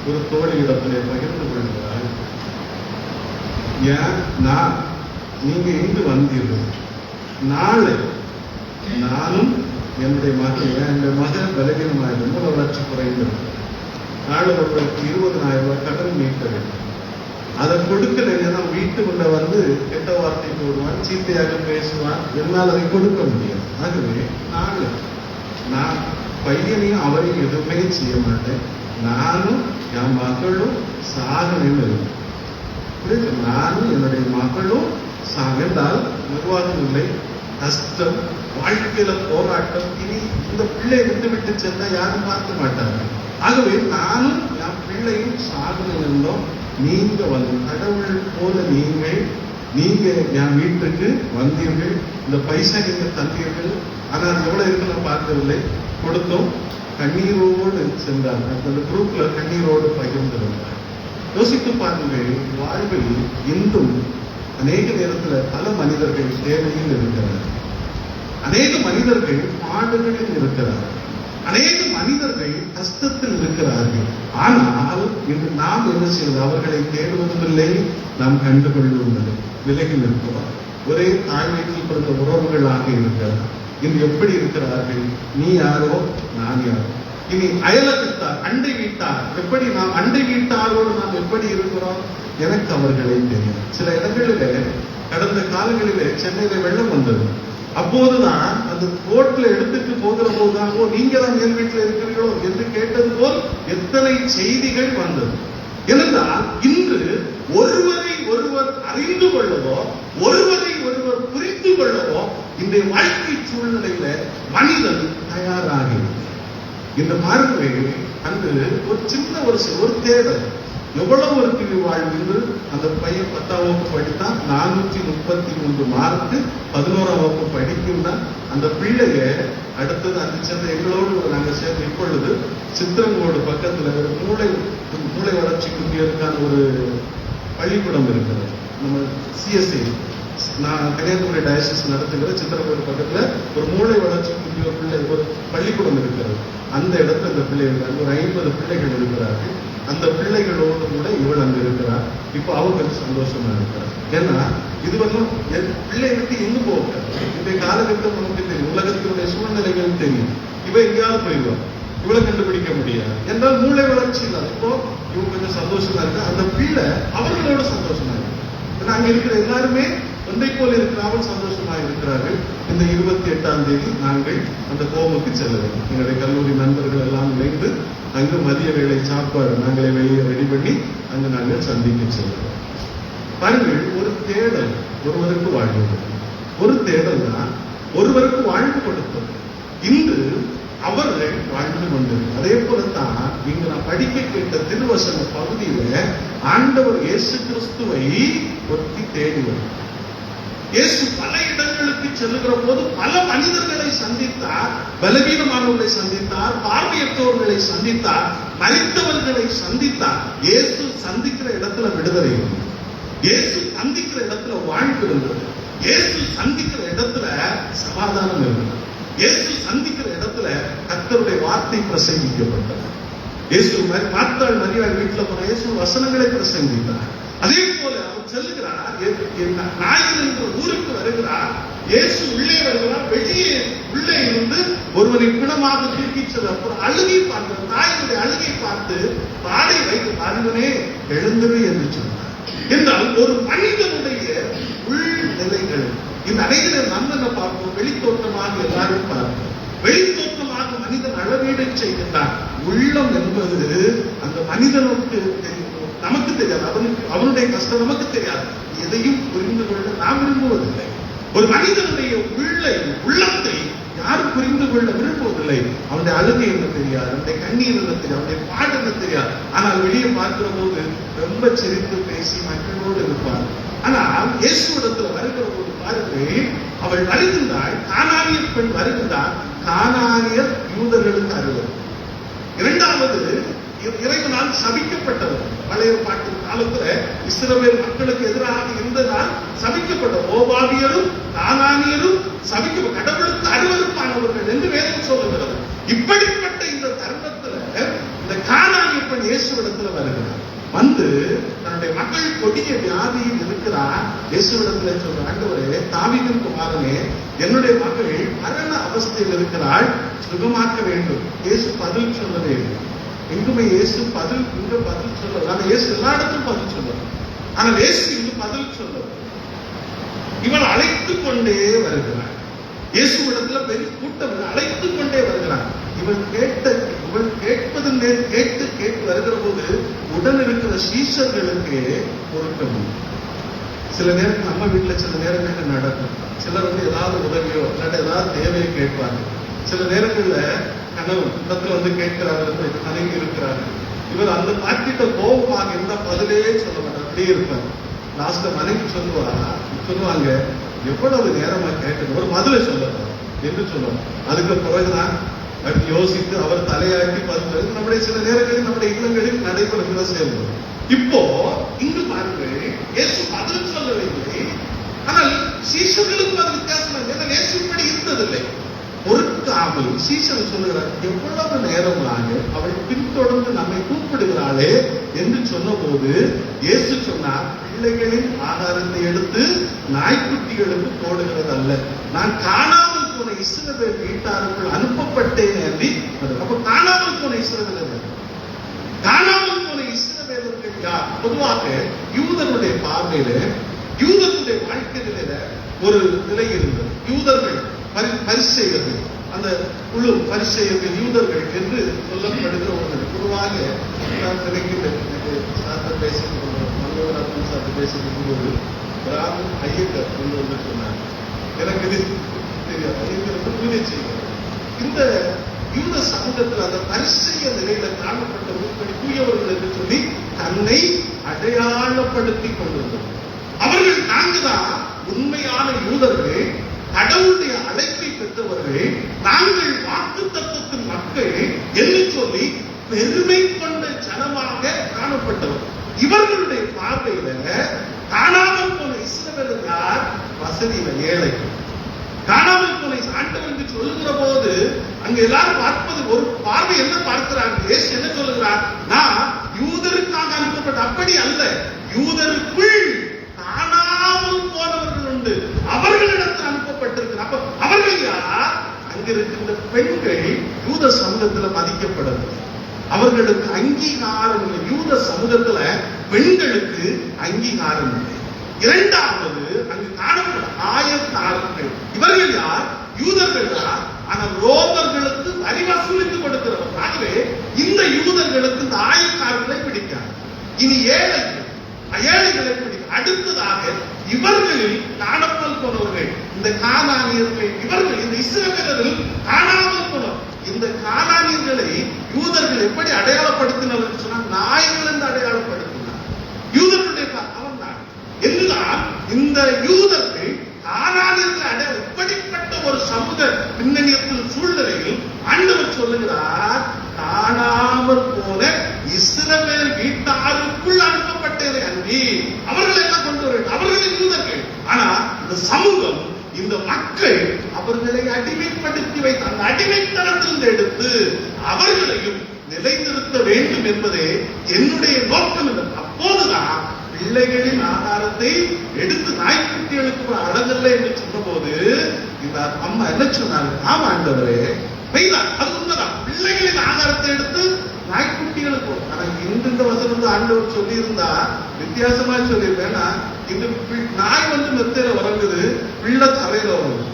ஒரு தோழி இடத்திலே பகிர்ந்து கொள்கிறார். ஏன் நீங்க இங்கு வந்தீர்கள், நாளை நானும் என்னுடைய மகன் பலவீனமாக மூல வளர்ச்சி குறைந்தது, நாளை உங்களுக்கு 20,000 ரூபாய் கடன் மீட்க வேண்டும். அதை கொடுக்கலைன்னா வீட்டுக்குள்ள கெட்ட வார்த்தை போடுவான், சீத்தையாக பேசுவான், என்னால் அதை கொடுக்க முடியாது. ஆகவே நான் பையனையும் அவரையும் எதுவுமே செய்ய மாட்டேன், நானும் என் மகளும் சாகணும்னு இருக்கு. நானும் என்னுடைய மகளும் சாகந்தால் நிர்வாகம் இல்லை, கஷ்டம், வாழ்க்கையில போராட்டம். இனி இந்த பிள்ளை விட்டு சென்றா யாரும் பார்க்க மாட்டாங்க. ஆகவே நானும் என் பிள்ளையும் சாகணும் இருந்தோம். நீங்க கடவுள் போல நீங்க என் வீட்டுக்கு வந்தீர்கள், இந்த பைசா நீங்க தந்தீர்கள். ஆனால் எவ்வளவு இருக்கு நான் பார்க்கவில்லை, கொடுத்தோம். கண்ணீரோடு சென்றார். அந்த குரூப்ல கண்ணீரோடு பகிர்ந்திருந்தார். யோசித்து பாருங்கள், வாழ்வில் இன்றும் அநேக நேரத்தில் பல மனிதர்கள் சேவையில் இருக்கிறார், அநேக மனிதர்கள் பாடுகளில் இருக்கிறார், அநேக மனிதர்கள் கஷ்டத்தில் இருக்கிறார்கள். ஆனால் இன்று நாம் என்ன செய்வது? அவர்களை தேடுவதில்லை, நாம் கண்டுகொள்வதில்லை, விலகி நிற்கிறோம். ஒரே தாழ்மையில் பிறந்த உறவுகளாக இருக்கிறார். இன்று எப்படி இருக்கிறார்கள்? நீ யாரோ நான் யாரோ, இனி அயலகத்தார், அண்டை வீட்டார், எப்படி நாம் அண்டை வீட்டாரோடு நாம் எப்படி இருக்கிறோம்? எனக்கு அவர்களை தெரியும். சில இடங்களிலே கடந்த காலங்களிலே சென்னையில வெள்ளம் வந்தது. அப்போதுதான் அந்த போட்ல எடுத்துட்டு போகிற போதுதான், ஓ நீங்க தான் மேல் வீட்டில் இருக்கிறீர்களோ என்று கேட்டது போல் எத்தனை செய்திகள் வந்தது. ஏனென்றால் இன்று ஒருவரை ஒருவர் அறிந்து கொள்ளவோ, ஒருவரை ஒருவர் புரிந்து கொள்ளவோ இன்றைய வாழ்க்கை சூழ்நிலையில மனிதன் தயாராகி இந்த பார்வை அன்று ஒரு சின்ன ஒரு தேடல். எவ்வளவு ஒரு வாழ்வு. அந்த பையன் 10ஆம் வகுப்பு படித்தான், 433 மார்க்கு. 11ஆம் வகுப்பு படிக்கும்னா அந்த பிள்ளைய அடுத்தது அந்த சேர்ந்த எங்களோடு நாங்கள் சேர்ந்து இப்பொழுது சித்திரங்கோடு பக்கத்துல ஒரு மூளை வளர்ச்சி குட்டியருக்கான ஒரு பள்ளிக்கூடம் இருக்கிறது. நம்ம சிஎஸ்ஐ, நான் கன்னியாகுமரி டயசிஸ் நடத்துகிற சித்திரங்கோடு பக்கத்துல ஒரு மூளை வளர்ச்சி குட்டிய பிள்ளை ஒரு பள்ளிக்கூடம் இருக்கிறது. அந்த இடத்துல இந்த பிள்ளைகள் ஒரு 50 பிள்ளைகள் இருக்கிறார்கள். அந்த பிள்ளைகளோடு கூட இவள் அங்க இருக்கிறார். இப்போ அவங்க சந்தோஷமா இருக்கிறார். ஏன்னா இதுவரையும் பிள்ளை விட்டு எங்க போக இன்றைய காலகட்டம் நமக்கு தெரியும், உலகத்தினுடைய சூழ்நிலைகள் தெரியும். இவ எங்கேயாவது போயிடுவான், இவளை கண்டுபிடிக்க முடியாது என்றால் மூளை வளர்ச்சி இல்லாத. இப்போ இவங்க கொஞ்சம் சந்தோஷமா இருக்கு, அந்த பிள்ளை அவர்களோட சந்தோஷமா இருக்கு. அங்க இருக்கிற எல்லாருமே ஒன்றை போல இருக்கிறார்கள், சந்தோஷமா இருக்கிறார்கள். இந்த 28ஆம் தேதி நாங்கள் அந்த கோமுக்கு செல்ல வேண்டும். எங்களுடைய கல்லூரி நண்பர்கள் எல்லாம் இணைந்து அங்கு மதிய வேளை சாப்பாடு நாங்களே வெளியே ரெடி பண்ணி அங்கு நாங்கள் சந்திக்க செல்வோம். பாருங்கள், ஒரு தேடல் ஒருவருக்கு வாழ்வு, ஒரு தேடல் தான் ஒருவருக்கு வாழ்வு கொடுத்தது. இன்று அவர்கள் வாழ்ந்து கொண்டிருக்கிறார். அதே போலத்தான் இங்கு நான் படிக்க கேட்ட திருவசன பகுதியில ஆண்டவர் இயேசு கிறிஸ்துவை ஒருத்தி தேடி வரும். இயேசு பல இடங்களுக்கு செல்லுகிற போது பல மனிதர்களை சந்தித்தார். பலவீனமானவர்களை சந்தித்தார், பார்வையற்றவர்களை சந்தித்தார், மரித்தவர்களை சந்தித்தார். இயேசு சந்திக்கிற இடத்துல விடுதலை இருந்தது. இயேசு சந்திக்கிற இடத்துல வாழ்வு இருந்தது. இயேசு சந்திக்கிற இடத்துல சமாதானம் இருந்தது. இயேசு சந்திக்கிற இடத்துல கர்த்தருடைய வார்த்தை பிரசங்கிக்கப்பட்டது. இயேசு மார்த்தாள் மரியாள் வீட்டுல போன இயேசு வசனங்களை பிரசங்கித்தார். அதே போல அவர் செல்லுகிறார், நாயர் என்ற ஊருக்கு வருகிறார். இயேசு உள்ளே வருகிறார். வெளியே உள்ளே இருந்து ஒருவரை பிணமாக தூக்கி செல்ல அப்புறம் அழுகை பார்க்கிறார். தாயினுடைய அழுகை பார்த்து பாடை வைத்து பாருங்கனே எழுந்தது என்று சொன்னார். என்றால் ஒரு மனிதனுடைய உள்நிலைகள் இந்த அனைவரை நம்ம என்ன பார்ப்போம்? வெளித்தோட்டமாக எல்லாரும் பார்ப்போம். வெளித்தோட்டமாக மனிதன் அளவீடு செய்கின்றான். உள்ளம் என்பது அந்த மனிதனுக்கு நமக்கு தெரியாது, அவனுடைய கஷ்டம் நமக்கு தெரியாது. எதையும் புரிந்து கொள்ள நாம் விரும்புவதில்லை. ஒரு மனிதனுடைய உள்ளத்தை யாரும் புரிந்து கொள்ள விரும்புவதில்லை. அவனுடைய அழுகை என்ன தெரியாது, அவனுடைய கண்ணீர் என்ன தெரியாது, அவனுடைய பாடு என்ன தெரியாது. ஆனால் வெளியே பார்க்கிற போது ரொம்ப சிரித்து பேசி மக்களோடு இருப்பார். ஆனால் இயேசுவிடத்துல வருகிற போது பாருங்கள், அவள் வருகின்றாள். கானானியர் பெண் வருகின்றார். கானானியர் யூதர்களுக்கு அருவர். இரண்டாவது, இறைவனால் சபிக்கப்பட்டவர். பழைய பாட்டு காலத்துல இஸ்ரவேல் மக்களுக்கு எதிராக இருந்ததால் சபிக்கப்பட்ட மோவாபியரும் கானானியரும் சபிக்கப்பட்ட கடவுளுக்கு அருவருப்பானவர்கள் என்று வேதம் சொல்லுகிறது. இப்படிப்பட்ட இந்த தருணத்துல இந்த கானானிய பெண் இயேசுவிடத்துல வருகிறார். வந்து தன்னுடைய மகள் கொடிய வியாதியில் இருக்கிறார். இயேசுவிடத்துல சொல்ற, ஆண்டவரே தாவீதின் குமாரனே, என்னுடைய மகள் மரண அவஸ்தையில் இருக்கிறாள், சுகமாக்க வேண்டும். இயேசு பதில் சொல்லவே இல்லை. எங்குமே இயேசு பதில் சொல்லல. ஆனா இயேசு எல்லா இடத்தும் பதில் சொல்லுவார். ஆனால் இயேசு இங்கு பதில் சொல்ல இவள் அழைத்துக் கொண்டே வருகிறாள். இயேசுவிடத்துல பெரிய கூட்டம் அழைத்துக் கொண்டே வருகிறார். இவள் கேட்பதன் மேல் கேட்டு வருகிற போது உடன் இருக்கிற சீஷர்களுக்கு பொருட்டம். சில நேரங்கள் நம்ம வீட்டுல சில நேரங்கள் நடக்கும். சிலர் ஏதாவது உதவியோ இல்லாட்ட ஏதாவது தேவையை கேட்பாங்க. சில நேரங்கள்ல கணவன் இடத்துல கேட்கிறார்கள், மனைவி இருக்கிறார்கள். இவர் அந்த பாட்டிட்ட கோபமாக எந்த பதிலே சொல்ல மாட்டார், அப்படியே இருப்பார். லாஸ்ட்ல மனைவி சொல்லுவாங்க, எவ்வளவு நேரமா கேட்கணும், ஒரு பதிலை சொல்லலாம் என்று சொல்லுவாங்க. அதுக்கு பிறகுதான் யோசித்து அவர் தலையாட்டி பதில் நம்முடைய சில நேரங்களில் நம்முடைய இல்லங்களில் நடைபெறுகிற செயல்கள். இப்போ இங்கு பாருங்கள், இயேசு பதில் சொல்லவில்லை. ஆனால் சீஷர்களுக்கு அது வித்தியாசம். ஏன்னா இயேசு இப்படி இருந்ததில்லை. பொருட்காமல் சீசன் சொல்லுகிறார், எவ்வளவு நேரமாக அவள் பின்தொடர்ந்து நம்மை கூப்பிடுகிறாளே என்று சொன்ன போது இயேசு சொன்னார், பிள்ளைகளின் ஆகாரத்தை எடுத்து நாய்க்குட்டிகளுக்கு போடுகிறது அல்ல, நான் காணாமல் போன போன இஸ்ரவேல் வீட்டாருக்குள் அனுப்பப்பட்டேன் என்று. அப்ப காணாமல் போன இஸ்ரவேலர்கள், காணாமல் போன இஸ்ரவேலர்கள் யார்? பொதுவாக யூதனுடைய பார்வையில, யூதனுடைய வாழ்க்கை நிலையில ஒரு நிலை இருந்தது. யூதர்கள் பரிசேயர்கள், அந்த குழு பரிசேயர்கள் யூதர்கள் என்று சொல்லப்படுகிற ஒன்று. பொதுவாக நான் நினைக்கிறேன், சாத்தம் பேசிக்கொண்டு மங்களவராத்தன் சாத்தம் பேசிக்கொண்டு ராமன் ஐயக்கர் கொண்டு வந்து சொன்னார். எனக்கு இது தெரியாது, ஐயக்கருக்கு பூஜை செய்கிறார். இந்த யூத சமூகத்தில் அந்த பரிசேய நிலையில காணப்பட்ட உருப்படி தூயவர்கள் என்று சொல்லி தன்னை அடையாளப்படுத்தி கொண்டிருந்தது. அவர்கள் நாங்கள்தான் உண்மையான யூதர்கள், கடவுளுடைய அழைப்பை பெற்றவர்கள், நாங்கள் வாக்குத்தத்தத்தின் மக்கள் என்று சொல்லி பெருமை கொண்ட ஜனமாக காணப்பட்டவர். இவர்களுடைய பார்வையில காணாமல் போன இஸ்ரவேலர் யார்? வசதியில ஏழை. காணாமல் போன ஆண்டவர் என்று சொல்லுகிற போது அங்க எல்லாரும் பார்ப்பது ஒரு பார்வை. என்ன பார்க்கிறாங்க? இயேசு என்ன சொல்லுகிறார்? நான் யூதருக்காக அனுப்பப்பட்ட, அப்படி அல்ல, யூதருக்குள் காணாமல் போனவர்கள் உண்டு, அவர்களிடத்தில் அனுப்பப்பட்டிருக்கு. அப்ப அவர்கள் யார்? அங்க இருக்கின்ற பெண்கள் யூத சமூகத்தில் மதிக்கப்படவில்லை, அவர்களுக்கு அங்கீகாரம் இல்லை. யூத சமூகத்துல பெண்களுக்கு அங்கீகாரம் இல்லை. இரண்டாவது, அங்கு காணப்பட்ட ஆயத்தாளர்கள், இவர்கள் யார்? யூதர்கள் தான், ஆனால் ரோமர்களுக்கு வரி வசூலித்து கொடுக்கிறவர். ஆகவே இந்த யூதர்களுக்கு இந்த ஆயக்காரர்களை பிடிக்காது. இனி ஏழைகளை பிடிக்கும். அடுத்ததாக இவர்களில் காணாமல் போனவர்கள், இந்த கானானியர்கள், இவர்கள் இந்த இஸ்ரவேலர்கள் காணாமல் போனவர். இந்த கானானியர்களை யூதர்கள் எப்படி அடையாளப்படுத்தினர் சொன்னா, நாய்கள் என்று அடையாளப்படுத்தினார். யூதர்களுடைய அவன் தான் என்றுதான் இந்த யூதர்கள் கானானியர்களை அடையாளம். இப்படிப்பட்ட ஒரு சமூக பின்னணியத்தில் சூழ்நிலையில் ஆண்டவர் சொல்லுகிறார், காணாமல் போன இஸ்ரவேல் வீட்டாருக்குள் அனுப்பப்பட்டதை அன்றி அவர்களை என்ன கொண்டு வர, அவர்களின் யூதர்கள். ஆனா இந்த சமூகம், இந்த மக்கள் அவர்களை அடிமைப்படுத்தி வைத்த அந்த அடிமைத்தனத்திலிருந்து எடுத்து அவர்களையும் நிலைநிறுத்த வேண்டும் என்பதே என்னுடைய நோக்கம் என்று. அப்போதுதான் பிள்ளைகளின் ஆகாரத்தை எடுத்து நாய்க்குட்டிகளுக்கு அடங்கல்ல என்று சொன்ன போது இந்த அம்மா என்ன சொன்னாங்க? ஆமா ஆண்டவரே, அது உண்மைதான், பிள்ளைகளின் ஆகாரத்தை எடுத்து நாய்க்குட்டிகளுக்கு. ஆனா இந்த வசனம் ஆண்டவர் சொல்லி இருந்தா வித்தியாசமா சொல்லியிருப்பேன். இந்த நாய் வந்து மெத்தையில உறங்குது, பிள்ளை தரையில உறங்குது.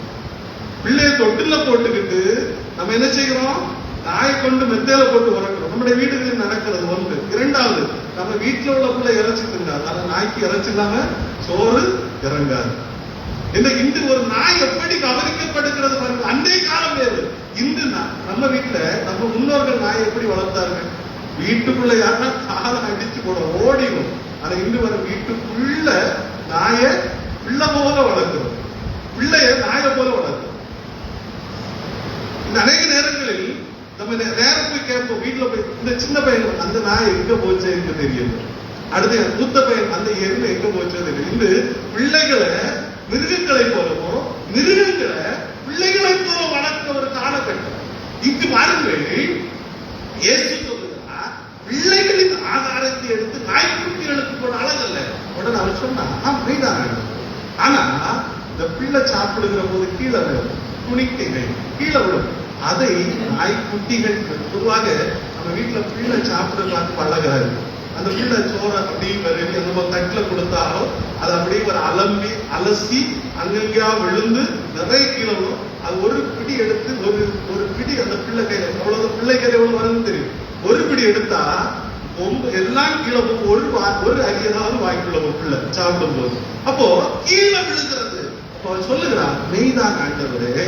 பிள்ளைய தொட்டில போட்டுக்கிட்டு நம்ம என்ன செய்கிறோம்? நாயை கொண்டு மெத்தையில போட்டு உறங்குறோம். நம்முடைய வீடுகளில் நடக்கிறது ஒன்று. இரண்டாவது, நம்ம வீட்டுல உள்ள பிள்ளை இறைச்சி தின்றாது, ஆனா நாய்க்கு இறைச்சி இல்லாம சோறு இறங்காது. இன்று ஒரு நாய் எப்படி கவனிக்கப்படுகிறது பாருங்க. அன்றைய காலம் வேறு. இன்று நம்ம வீட்டுல நம்ம முன்னோர்கள் நாயை எப்படி வளர்த்தார்கள்? வீட்டுக்குள்ள யாரா காலை அடிச்சு போட ஓடிடும். ஆனா இன்று வர வீட்டுக்குள்ள நாய பிள்ளை போல வளர்க்கிறோம், பிள்ளைய நாய போல வளர்க்கிறோம். இந்த அநேக நேரங்களில் நம்ம நேரம் போய் கேட்போம், வீட்டுல போய் இந்த சின்ன பையன் அந்த நாய் எங்க போச்சு எனக்கு தெரியும், அடுத்த மூத்த பையன் அந்த எருமை எங்க போச்சு தெரியும். இன்று பிள்ளைகளை மிருகங்களை போலவோ, மிருகங்களை பிள்ளைகளை போல வளர்க்கிற ஒரு காலகட்டம். இங்கு பாருங்கள், இயேசு சொல்லுகிறார், பிள்ளைகளின் ஆகாரத்தை எடுத்து நாய்க்குட்டிகளுக்கு போட அழகல்ல. உடனே அவர் சொன்னா மைதான். ஆனா இந்த பிள்ளை சாப்பிடுகிற போது கீழே விடும், துணிக்கைகள் கீழே விடும். அதை நாய்க்குட்டிகள், பொதுவாக நம்ம வீட்டுல பிள்ளை சாப்பிட பார்த்து பழகாது. அந்த பிள்ளை சோற அப்படியே வருது, நம்ம தட்டுல கொடுத்தாலும் அது அப்படியே ஒரு அலம்பி அலசி அங்கங்கயா விழுந்து நிறைய கீழே விடும். அது ஒரு பிடி எடுத்து ஒரு பிடி அந்த பிள்ளை கையில, அவ்வளவு பிள்ளை கையில எவ்வளவு வருதுன்னு தெரியும். ஒரு பிடி எடுத்தா எல்லாம் கீழே போகும், ஒரு அரியதாவது வாய்க்குள்ள பிள்ளை சாப்பிடும் போது அப்போ கீழே விழுகிறது. சொல்லுகிறார், மெய்தான் ஆண்டவரே,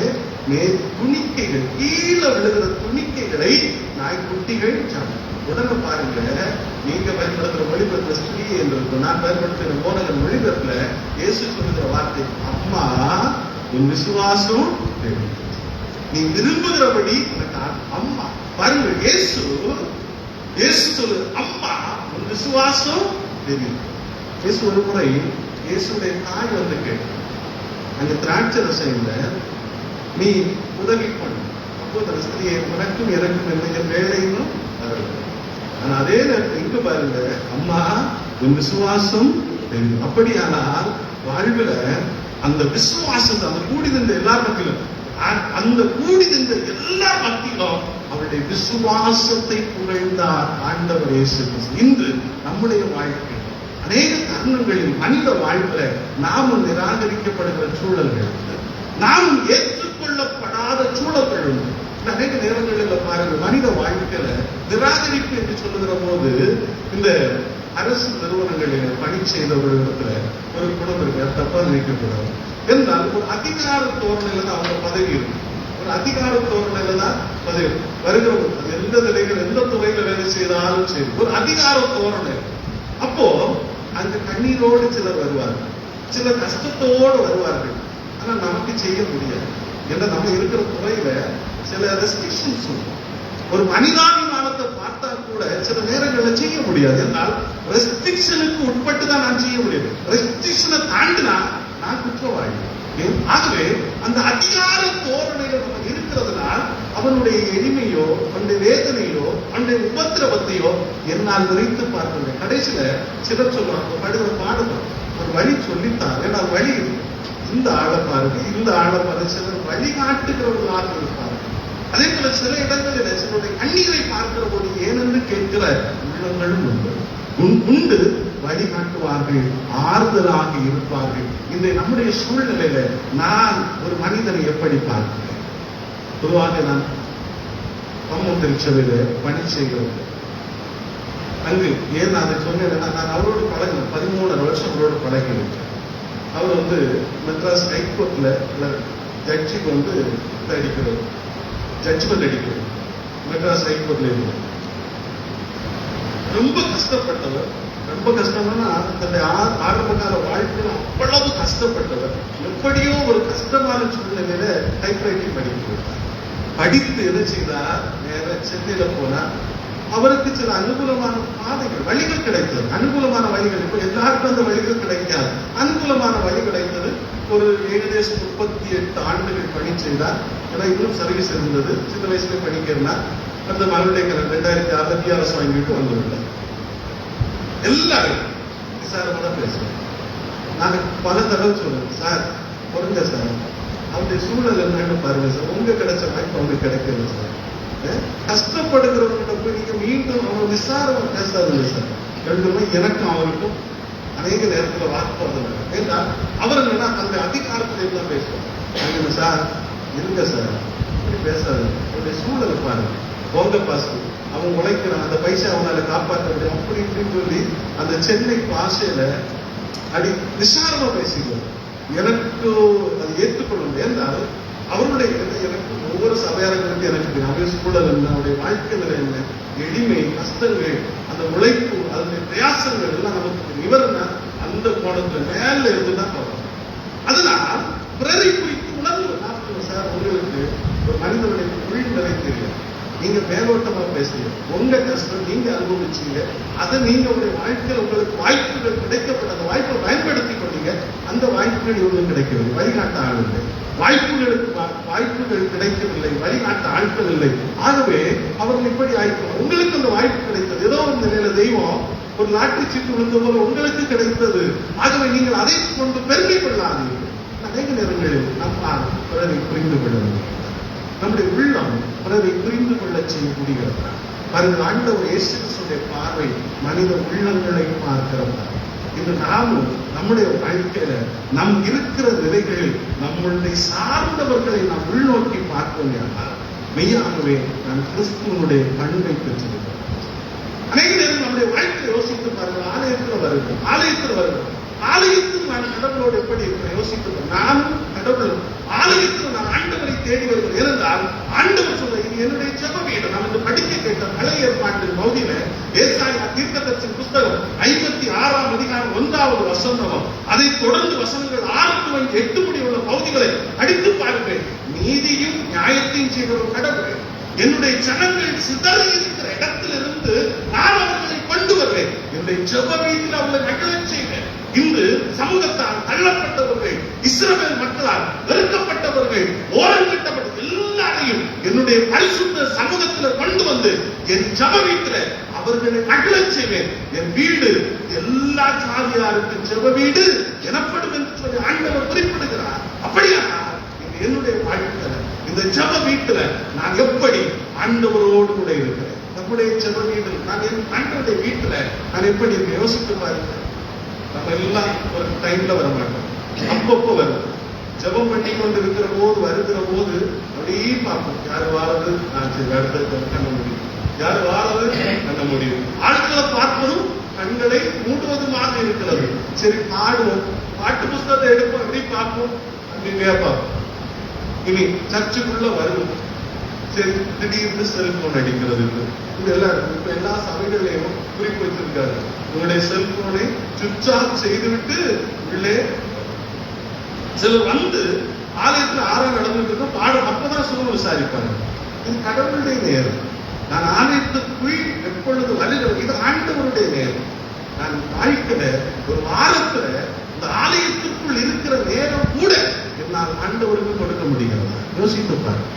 துணிக்கைகள் கீழே விழுகிற துணிக்கைகளை நாய்க்குட்டிகள் சாப்பிடும். உடனே பாருங்க, நீங்க பயன்படுத்துற மொழிபெயர்ப்புல ஸ்ரீ என்று இருக்கும், நான் பயன்படுத்துகிற போனகன் மொழிபெயர்ப்புல இயேசு சொல்லுகிற வார்த்தை, அம்மா உன் விசுவாசம் நீ விரும்புகிறபடி எனக்கு அம்மா. பாருங்க, இயேசு சொல்லு, அம்மா உன் விசுவாசம் தெரியும். இயேசு ஒரு முறை இயேசுடைய தாய் வந்து கேட்டு, அந்த திராட்சை ரசையில நீ உதவி பண்ணு. அப்போ அந்த ஸ்திரியை உனக்கும் எனக்கும் என்னுடைய வேலையும் தரவில்லை. ஆனா அதே நேரத்தில் இங்க பாருங்க, அம்மா உன் விசுவாசம் தெரியும். அப்படியானால் வாழ்வுல அந்த விசுவாசத்தை அந்த கூடி நின்ற எல்லா மக்களும் அந்த கூடியிருந்த எல்லா மத்தியிலும் அவருடைய விசுவாசத்தை புகழ்ந்தார் ஆண்டவர் இயேசு கிறிஸ்து. இன்று நம்முடைய வாழ்க்கை அநேக தருணங்களில் மனித வாழ்க்கையில நாமும் நிராகரிக்கப்படுகிற சூழல்கள் உண்டு, நாமும் ஏற்றுக்கொள்ளப்படாத சூழல்கள் உண்டு. அநேக நேரங்களில் பாருங்க, மனித வாழ்க்கையில நிராகரிப்பு என்று சொல்லுகிற போது இந்த அரசு நிறுவனங்களில் பணி செய்தவர்களிடத்துல ஒரு குணம் இருக்கு, தப்பா நினைக்கக்கூடாது. என்றால் ஒரு அதிகார தோரணையில தான் அவங்க பதவி இருக்கு, ஒரு அதிகார தோரணையில தான் பதவி வருகிறவங்க. அது எந்த நிலைகள் எந்த துறையில வேலை செய்தாலும் சரி, ஒரு அதிகார தோரணை. அப்போ அங்கு கண்ணீரோடு சிலர் வருவார்கள், சிலர் கஷ்டத்தோடு வருவார்கள். ஆனா நமக்கு செய்ய முடியாது. ஏன்னா நம்ம இருக்கிற துறையில சில ரெஸ்ட்ரிக்ஷன்ஸ் இருக்கும். ஒரு மனிதாபிமானத்தை பார்த்தா கூட சில நேரங்களில் செய்ய முடியாது. என்றால் ரெஸ்ட்ரிக்ஷனுக்கு உட்பட்டு தான் நான் செய்ய முடியாது. ரெஸ்ட்ரிக்ஷனை தாண்டினா நான் குற்றவாளி. ஆகவே அந்த அதிகார தோரணையில நம்ம இருக்கிறதுனால் அவனுடைய எளிமையோ அவனுடைய வேதனையோ அவனுடைய உபத்திரவத்தையோ என்னால் விரைத்து பார்க்க. கடைசியில சிலர் சொல்லுவாங்க, படுகிற பாடுதான் ஒரு வழி சொல்லித்தார். ஏன்னா வழி இந்த ஆளை பாருங்க, இந்த ஆளை பாருங்க. சிலர் வழிகாட்டுகிறவர்களாக இருப்பார்கள். அதே போல சில இடங்களில் சிலருடைய கண்ணீரை பார்க்கிற போது ஏனென்று கேட்கிற உள்ளங்களும் உண்டு, வழிகாட்டுவார்கள், ஆறுதலாக இருப்பார்கள். இந்த நம்முடைய சூழ்நிலையில நான் ஒரு மனிதனை எப்படி பார்க்கிறேன்? பொதுவாக நான் கம்மன் திருச்சபையில பணி செய்கிறேன். அங்கு ஏன் அதை சொன்னேன், நான் அவரோடு பழகினேன், 13 வருஷம் அவரோடு பழகினேன். அவர் மெட்ராஸ் ஹைகோர்ட்ல ஜட்ஜுக்கு அடிக்கிறது, ஜட்ஜ்மெண்ட் அடிக்கிறது. மெட்ராஸ் ஹைகோர்ட்ல இருந்து ரொம்ப கஷ்டப்பட்டவர். ரொம்ப கஷ்டம்னா தன்னுடைய ஆரம்பகால வாழ்க்கையில அவ்வளவு கஷ்டப்பட்டவர். எப்படியோ ஒரு கஷ்டமான சூழ்நிலையில டைப்ரைட்டிங் படிக்கிறார். படித்து என்ன செய்தார், நேர சென்னையில போனார். அவருக்கு சில அனுகூலமான பாதைகள் வழிகள் கிடைத்தது. அனுகூலமான வழிகள், இப்போ எல்லாருக்கும் அந்த வழிகள் கிடைக்காது. அனுகூலமான வழி கிடைத்தது. ஒரு ஏகதேசம் 38 ஆண்டுகள் பணி செய்தார். ஏன்னா இன்னும் சர்வீஸ் இருந்தது. சின்ன வயசுல படிக்கிறார். அந்த மறுபடியும் 2006 டிஆர்எஸ் வாங்கிட்டு வந்துவிட்டார். எல்லாரும் விசாரமான பேசுறோம். நான் பல தடவை சொல்றேன், சார் பொருங்க சார், அவருடைய சூழல் என்னன்னு பாருங்க சார், உங்க கிடைச்ச வாய்ப்பு அவங்களுக்கு கிடைக்கிறது சார். கஷ்டப்படுகிறவர்கிட்ட போய் நீங்க மீண்டும் அவங்க விசாரணை பேசாதுங்க சார். ரெண்டுமே எனக்கும் அவருக்கும் அநேக நேரத்தில் வாக்குவாதம். ஏன்னா அவர் என்னன்னா அந்த அதிகாரத்துல தான் பேசுவாங்க. சார் இருங்க சார், இப்படி பேசாது, அவருடைய சூழலை பாருங்க, போங்க பாசு, அவன் உழைக்கிறான், அந்த பைசா அவனால காப்பாற்ற முடியும், அப்படி இப்படின்னு சொல்லி அந்த சென்னை பாஷையில அடி விசாரமா பேசிக்குவோம். எனக்கு அது ஏற்றுக்கொள்ள முடியாது. என்றால் அவருடைய எனக்கு ஒவ்வொரு சபையாளர்களுக்கு எனக்கு அவருடைய சூழல் என்ன, அவருடைய வாழ்க்கை நிலை என்ன, எளிமை, கஷ்டங்கள், அந்த உழைப்பு, அதனுடைய பிரயாசங்கள் எல்லாம் நமக்கு நிவரண அந்த கோணத்துல மேல இருந்துதான் பார்க்கணும். அதனால் பிறரை குறித்து உணர்வு சார், உங்களுக்கு ஒரு மனிதனுடைய உள்நிலை தெரியும். நீங்க மேலோட்டமா பேசுறீங்க, உங்க கஷ்டம் நீங்க அனுபவிச்சீங்க, அதை நீங்க உங்களுடைய வாழ்க்கையில் உங்களுக்கு வாய்ப்புகள் கிடைக்கப்பட்ட அந்த வாய்ப்பை பயன்படுத்தி கொண்டீங்க. அந்த வாய்ப்புகள் இவங்களுக்கு கிடைக்கவில்லை, வழிகாட்ட ஆள் இல்லை. வாய்ப்புகள் கிடைக்கவில்லை, வழிகாட்ட ஆட்கள் இல்லை. ஆகவே அவர்கள் இப்படி ஆயிடுவாங்க. உங்களுக்கு அந்த வாய்ப்பு கிடைத்தது, ஏதோ ஒரு நிலையில தெய்வம் ஒரு லாட்டரி சீட்டு விழுந்த போல உங்களுக்கு கிடைத்தது. ஆகவே நீங்கள் அதை கொண்டு பெருமைப்படாதீர்கள். அநேக நேரங்களில் நம்ம பிறரை புரிந்து கொள்ளணும். நம்முடைய உள்ளம் பிறரை புரிந்து கொள்ள செய்யக்கூடியது. பாருங்கள், ஆண்டவர் இயேசு கிறிஸ்துவின் பார்வை மனித உள்ளங்களை பார்க்கிறவர். இன்று நாமும் நம்முடைய வாழ்க்கையில நம் இருக்கிற நிலைகளில் நம்மளுடைய சார்ந்தவர்களை நாம் உள்நோக்கி பார்ப்போம் என்றால் மெய்யாகவே நான் கிறிஸ்துவனுடைய பண்பை பெற்றிருக்கிறேன். அநேக நேரம் நம்முடைய வாழ்க்கையை யோசித்து பாருங்கள். ஆலயத்தில் வருகிறோம். ஆலயத்தில் நான் கடவுளோடு எப்படி இருக்கிறேன் யோசிக்கிறேன். நானும் கடவுளும் ஆலயத்தில் நான் ஆண்டவரை தேடி வருகிறேன். இருந்தால் ஆண்டவர் சொல்ல, இது என்னுடைய ஜெப வீடு. நாம் இந்த படிக்க கேட்ட பழைய ஏற்பாட்டு பகுதியில ஏசாயா தீர்க்கதரிசன புஸ்தகம் 56ஆம் அதிகாரம் 1வது வசனம், அதை தொடர்ந்து வசனங்கள் 6 to 8 முடிய உள்ள பகுதிகளை அடித்து பாருங்கள். நீதியும் நியாயத்தையும் செய்த ஒரு கடவுள், என்னுடைய ஜனங்கள் சிதறி இருக்கிற இடத்திலிருந்து நான் அவர்களை கொண்டு வருவேன். என்னுடைய ஜெப வீட்டில் அவர்களை நகழச் செய்வேன். இன்று சமூகத்தால் தள்ளப்பட்டவர்கள், இஸ்ரவேல் மக்களால் வெறுக்கப்பட்டவர்கள், ஓரங்கட்டப்பட்ட எல்லாரையும் என்னுடைய பரிசுத்த சமூகத்தில் கொண்டு வந்து என் ஜெப வீட்டில் அவர்களை நகழச் செய்வேன். என் வீடு எல்லா ஜாதியாருக்கும் ஜெப வீடு எனப்படும் என்று சொல்லி ஆண்டவர் குறிப்பிடுகிறார். அப்படியானால் என்னுடைய வாழ்க்கையில இந்த ஜெப வீட்டுல நான் எப்படி ஆண்டவரோடு கூட இருக்கிறேன். நம்முடைய ஜெப வீடு நான் ஆண்டவருடைய வீட்டுல நான் எப்படி இருக்கேன் யோசித்து பாருங்க. நம்ம எல்லாம் ஒரு டைம்ல வர மாட்டோம், அப்பப்போ வரும். ஜெபம் பண்ணி கொண்டு இருக்கிற போது வருகிற போது அப்படியே பார்ப்போம், யாரு வாரது அடுத்த கண்ண முடியும், யாரு வாரது கண்ண முடியும். ஆட்களை பார்ப்பதும் கண்களை மூடுவதுமாக இருக்கிறது. சரி பாடுவோம், பாட்டு புஸ்தகத்தை எடுப்போம், எப்படி பார்ப்போம் அப்படிங்க பார்ப்போம். இனி சர்ச்சுக்குள்ள வருவோம், சரி திடீர்னு செல்போன் அடிக்கிறது. இது எல்லாம் இப்ப எல்லா சபைகளையும் குறிப்பு வச்சிருக்காரு, உங்களுடைய செல்போனை சுவிட்ச் ஆஃப் செய்துவிட்டு உள்ளே. சிலர் வந்து ஆலயத்துல ஆறாம் நடந்துட்டு இருக்கும் பாடம், அப்பதான் சுகம் விசாரிப்பாங்க. இது கடவுளுடைய நேரம். நான் ஆலயத்துக்குள் எப்பொழுது வருகிறேன், இது ஆண்டவருடைய நேரம். நான் வாழ்க்கையில ஒரு வாரத்துல இந்த ஆலயத்துக்குள் இருக்கிற நேரம் கூட என்னால் ஆண்டவருக்கு கொடுக்க முடிகிறதா யோசித்து பாருங்க.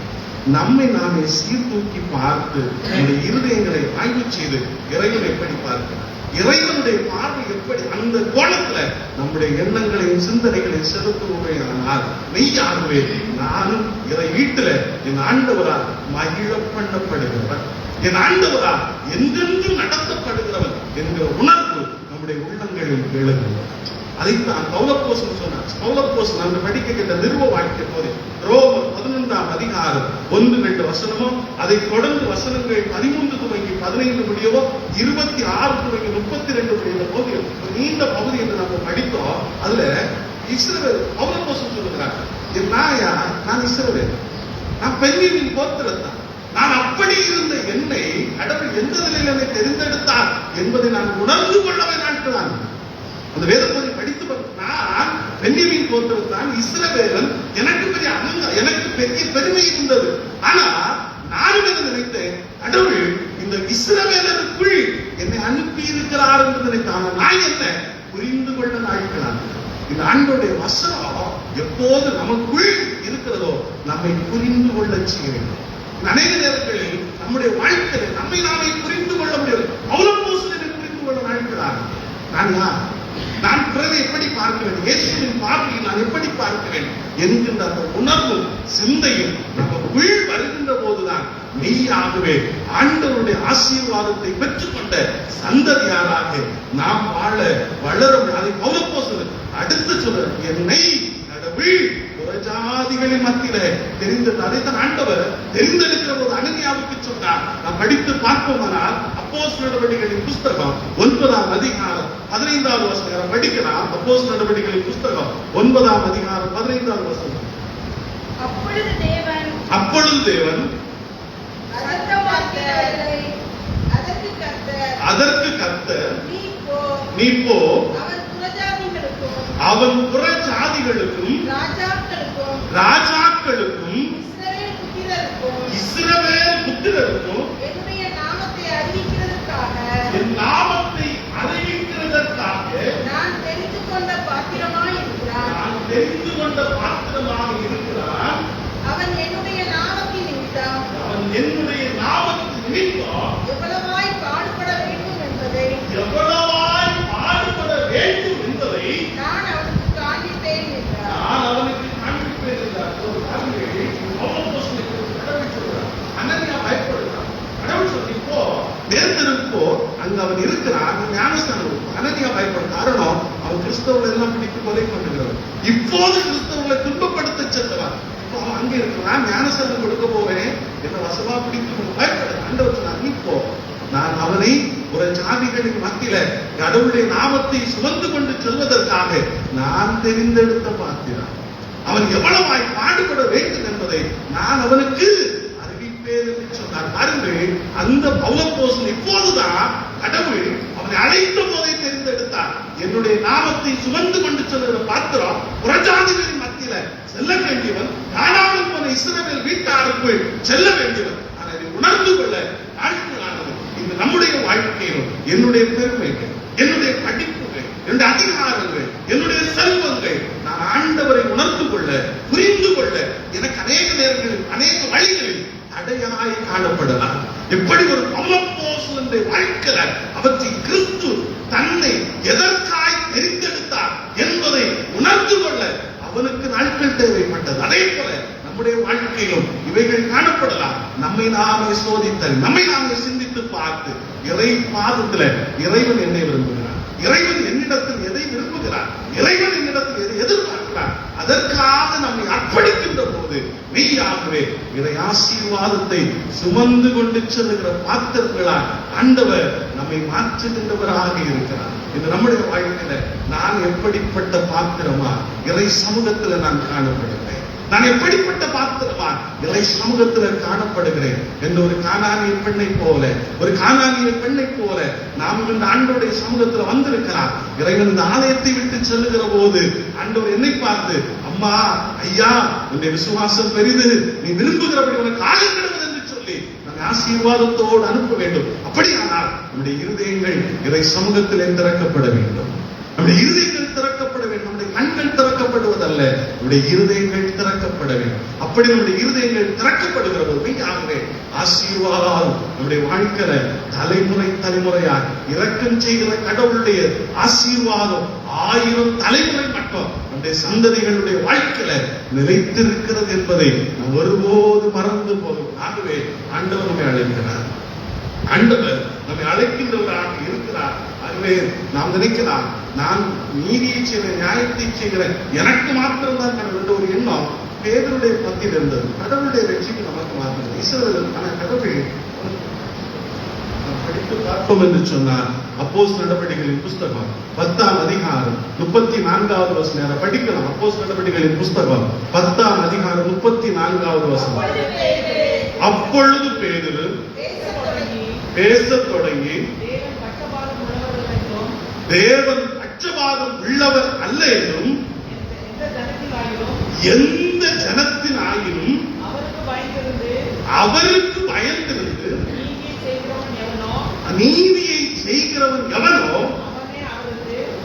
நம்மை நாமே சீர்தூக்கி பார்த்து நம்முடைய இருதயங்களை ஆய்வு செய்து இறைவன் எப்படி பார்க்கிறார், இறைவனுடைய பார்வை எப்படி, அந்த கோணத்துல நம்முடைய எண்ணங்களையும் சிந்தனைகளையும் செலுத்துவோமே ஆனால் மெய்யாகவே நானும் இறை வீட்டுல என் ஆண்டவரால் மகிழ பண்ணப்படுகிறவன், என் ஆண்டவரால் எங்கெங்கும் நடத்தப்படுகிறவன் என்கிற உணர்வு நம்முடைய உள்ளங்களில் எழுதுகிறோம். அதைத்தான் பவுலப்போஸ்தலன் சொன்னார். பவுலப்போஸ்தலன் அந்த படிக்க கேட்ட நிறுவ வாழ்க்கை போது ரோமர் 11ஆம் அதிகாரம் 1-2 வசனமும், அதை தொடர்ந்து வசனங்கள் 13 துவங்கி 15 முடியவோ 26 துவங்கி 32 முடிய போது நீண்ட பகுதி என்று நம்ம படித்தோம். அதுல இஸ்ரவேல் பவுலப்போஸ்தலன் சொல்லுகிறார், நான் இஸ்ரவேல், நான் பென்யமீன் கோத்திரத்தான், நான் அப்படி இருந்த என்னை கடவுள் எந்த நிலையில் என்னை தெரிந்தெடுத்தார் என்பதை நான் உணர்ந்து கொள்ளவே நாட்களான். அந்த வேத பகுதி படித்து நான் பென்யமீன் கோத்திரத்தான், இஸ்ரவேலன், எனக்கு பெரிய எனக்கு பெரிய பெருமை இருந்தது. ஆனா நானும் என்ன நினைத்தேன், கடவுள் இந்த இஸ்ரவேலருக்குள் என்னை அனுப்பி இருக்கிறார் என்று நினைத்தான். நான் என்ன புரிந்து கொள்ள நாட்களான். இந்த ஆண்டோடைய வசனம் எப்போது நமக்குள் இருக்கிறதோ நம்மை புரிந்து கொள்ள செய்ய வேண்டும். அநேக நேரங்களில் நம்முடைய வாழ்க்கையை நம்மை நாமே புரிந்து கொள்ள முடியாது. பவுலப்போஸ்தலனை புரிந்து கொள்ள நாட்களான். நான் யார், நான் பிறரை எப்படி பார்க்க வேண்டும், இயேசுவின் பார்வையை நான் எப்படி பார்க்க வேண்டும் என்கின்ற அந்த உணர்வும் சிந்தையும் நம்ம உள் வருகின்ற போதுதான் மெய்யாகவே ஆண்டவருடைய ஆசீர்வாதத்தை பெற்றுக்கொண்ட சந்ததியாராக நாம் வாழ வளரும். அதை பவுலப்போஸ்தலன் அடுத்து சொல்ற, என்னை கடவுள் புறஜாதிகளின் மத்தியில தெரிந்தது. அதைத்தான் ஆண்டவர் தெரிந்தெடுக்கிற போது அனனியாவுக்கு சொன்னார். நாம் படித்து பார்ப்போமானால் அப்போஸ்தலர் நடவடிக்கைகளின் புஸ்தகம் 9ஆம் அதிகாரம் 15வது வசனம் படிக்கலாம். அப்போஸ்தலர் நடவடிக்கைகளின் புஸ்தகம் 9ஆம் அதிகாரம் 15வது வசனம். அப்பொழுது தேவன் அதற்கு கர்த்தர், நீ போ, அவன் புறஜாதிகளுக்கும் ராஜாக்களுக்கும் இஸ்ரவேல் புத்திரருக்கும் என் நாமத்தை அறிவிக்கிறதற்காக நான் தெரிந்து கொண்ட பாத்திரமாக இருக்கிறான். அவன் என்னுடைய நாமத்தின் நிமித்தம் எவ்வளவாய் பாடுபட வேண்டும் என்பதை நான் அவனுக்கு காண்பிப்பேன் என்றார். அனனியா பயப்படுகிறான். கடவுள் சொல்லி இப்போ நேர்ந்திருப்போ அங்க அவன் இருக்கிறான், ஞானஸ்தானம். அனனியா பயப்படும் காரணம் அவன் கிறிஸ்தவர்கள் எல்லாம் பிடித்து கொலை பண்ணுகிறவன். இப்போது கிறிஸ்தவர்களை துன்பப்படுத்த சென்றவன். இப்போ அவன் அங்க இருக்கிறான், ஞானஸ்தானம் கொடுக்க போவேன் என்ன வசமா பிடித்து பயப்படு. ஆண்டவர் சொன்னார், இப்போ நான் அவனை ஒரு ஜாதிகளின் மத்தியில கடவுளுடைய நாமத்தை சுமந்து கொண்டு செல்வதற்காக நான் தெரிந்தெடுத்த பாத்திரன். அவன் எவ்வளவாய் பாடுபட வேண்டும் என்பதை நான் அவனுக்கு அறிவிப்பேன் என்று சொன்னார். பாருங்கள், அந்த பவுலப்போஸ்தலன் இப்போதுதான் கடவுள் அவனை அழைத்த போதை தெரிந்தெடுத்தார். என்னுடைய நாமத்தை சுமந்து கொண்டு செல்கிற பாத்திரம் புறஜாதிகளின் மத்தியில செல்ல வேண்டியவன், காணாமல் போன இஸ்ரவேல் வீட்டாருக்குள் செல்ல வேண்டியவன். அதை உணர்ந்து கொள்ள நாட்களானது. இது நம்முடைய வாழ்க்கையிலும் என்னுடைய பெருமைகள், என்னுடைய படிப்புகள், என்னுடைய அதிகாரங்கள், என்னுடைய செல்வங்கள் நான் ஆண்டவரை உணர்ந்து கொள்ள புரிந்து கொள்ள எனக்கு அநேக நேரங்களில் அநேக வழிகளில் தடையாய் காணப்படலாம். எப்படி ஒரு பவுலப்போஸ்தலனுடைய வாழ்க்கையில அவற்றை கிறிஸ்து தன்னை எதற்காய் தெரிந்தெடுத்தார் என்பதை உணர்ந்து கொள்ள அவனுக்கு நாட்கள் தேவைப்பட்டது. அதே போல நம்முடைய வாழ்க்கையிலும் இவைகள் காணப்படலாம். நம்மை நாமே சோதித்தல், நம்மை நாமே சிந்தித்து பார்த்து, இறை பாதத்துல இறைவன் என்னை விரும்புகிறார், இறைவன் என்னிடத்தில் எதை விரும்புகிறார், இறைவன் என்னிடத்தில் எதை எதிர்பார்க்கிறார், அதற்காக நம்மை அர்ப்பணிக்கின்ற போது மெய்யாகவே இறை ஆசீர்வாதத்தை சுமந்து கொண்டு செல்லுகிற பாத்திரங்களால் ஆண்டவர் நம்மை மாற்றுகின்றவராக இருக்கிறார். இது நம்முடைய வாழ்க்கையில நான் எப்படிப்பட்ட பாத்திரமா இறை சமூகத்துல நான் காணப்படுகிறேன், நான் எப்படிப்பட்ட பாத்திரமா இறை சமூகத்துல காணப்படுகிறேன் என்று ஒரு கானானிய பெண்ணை போல, ஒரு கானானிய பெண்ணை போல நாம் இந்த ஆண்டவருடைய சமூகத்துல வந்திருக்கிறார். இறைவன் இந்த ஆலயத்தை விட்டு செல்லுகிற போது ஆண்டவர் என்னை பார்த்து, அம்மா, ஐயா, உன்னுடைய விசுவாசம் பெரிது, நீ விரும்புகிறபடி உனக்கு ஆகிவிடுவது என்று சொல்லி நம்மை ஆசீர்வாதத்தோடு அனுப்ப வேண்டும். அப்படியானால் நம்முடைய இருதயங்கள் இறை சமூகத்திலே திறக்கப்பட வேண்டும். நம்முடைய இருதயங்கள் திறக்கப்பட வேண்டும். நம்முடைய கண்கள் திறக்கப்படுவதல்ல, நம்முடைய இருதயங்கள் திறக்கப்பட வேண்டும். அப்படி நம்முடைய இருதயங்கள் திறக்கப்படுகிற போது மெய்யாகவே ஆசீர்வாதம் நம்முடைய வாழ்க்கையில தலைமுறை தலைமுறையாக இரக்கம் செய்கிற கடவுளுடைய ஆசீர்வாதம் 1000 தலைமுறை மட்டும் நம்முடைய சந்ததிகளுடைய வாழ்க்கையில நிலைத்திருக்கிறது என்பதை நாம் ஒருபோது மறந்து போகும். ஆகவே ஆண்டவர் நம்மை அழைக்கிறார், ஆண்டவர் நம்மை அழைக்கின்றவராக இருக்கிறார். ஆகவே நாம் நினைக்கலாம், நான் நீதியை செய்கிறேன், நியாயத்தை செய்கிறேன், எனக்கு மாத்திரம்தான் கடவுள் என்ற ஒரு எண்ணம் பேதருடைய பத்தியில் இருந்தது. கடவுளுடைய வெற்றிக்கு நமக்கு மாத்திரம் இஸ்ரவேலுக்கான கடவுள் படித்து பார்ப்போம் என்று சொன்னார். அப்போஸ்தலர் நடவடிக்கைகளின் புஸ்தகம் 10ஆம் அதிகாரம் 34வது வசனம் படிக்கலாம். அப்போஸ்தலர் நடவடிக்கைகளின் புஸ்தகம் 10ஆம் அதிகாரம் 34வது வசனம். அப்பொழுது பேதுரு பேசத் தொடங்கி, தேவன் பட்சபாதம் உள்ளவர் அல்ல என்றும் எந்த ஜனத்தினாயினும் அவருக்கு பயந்திருந்து நீதியை செய்கிறவன் எவனோ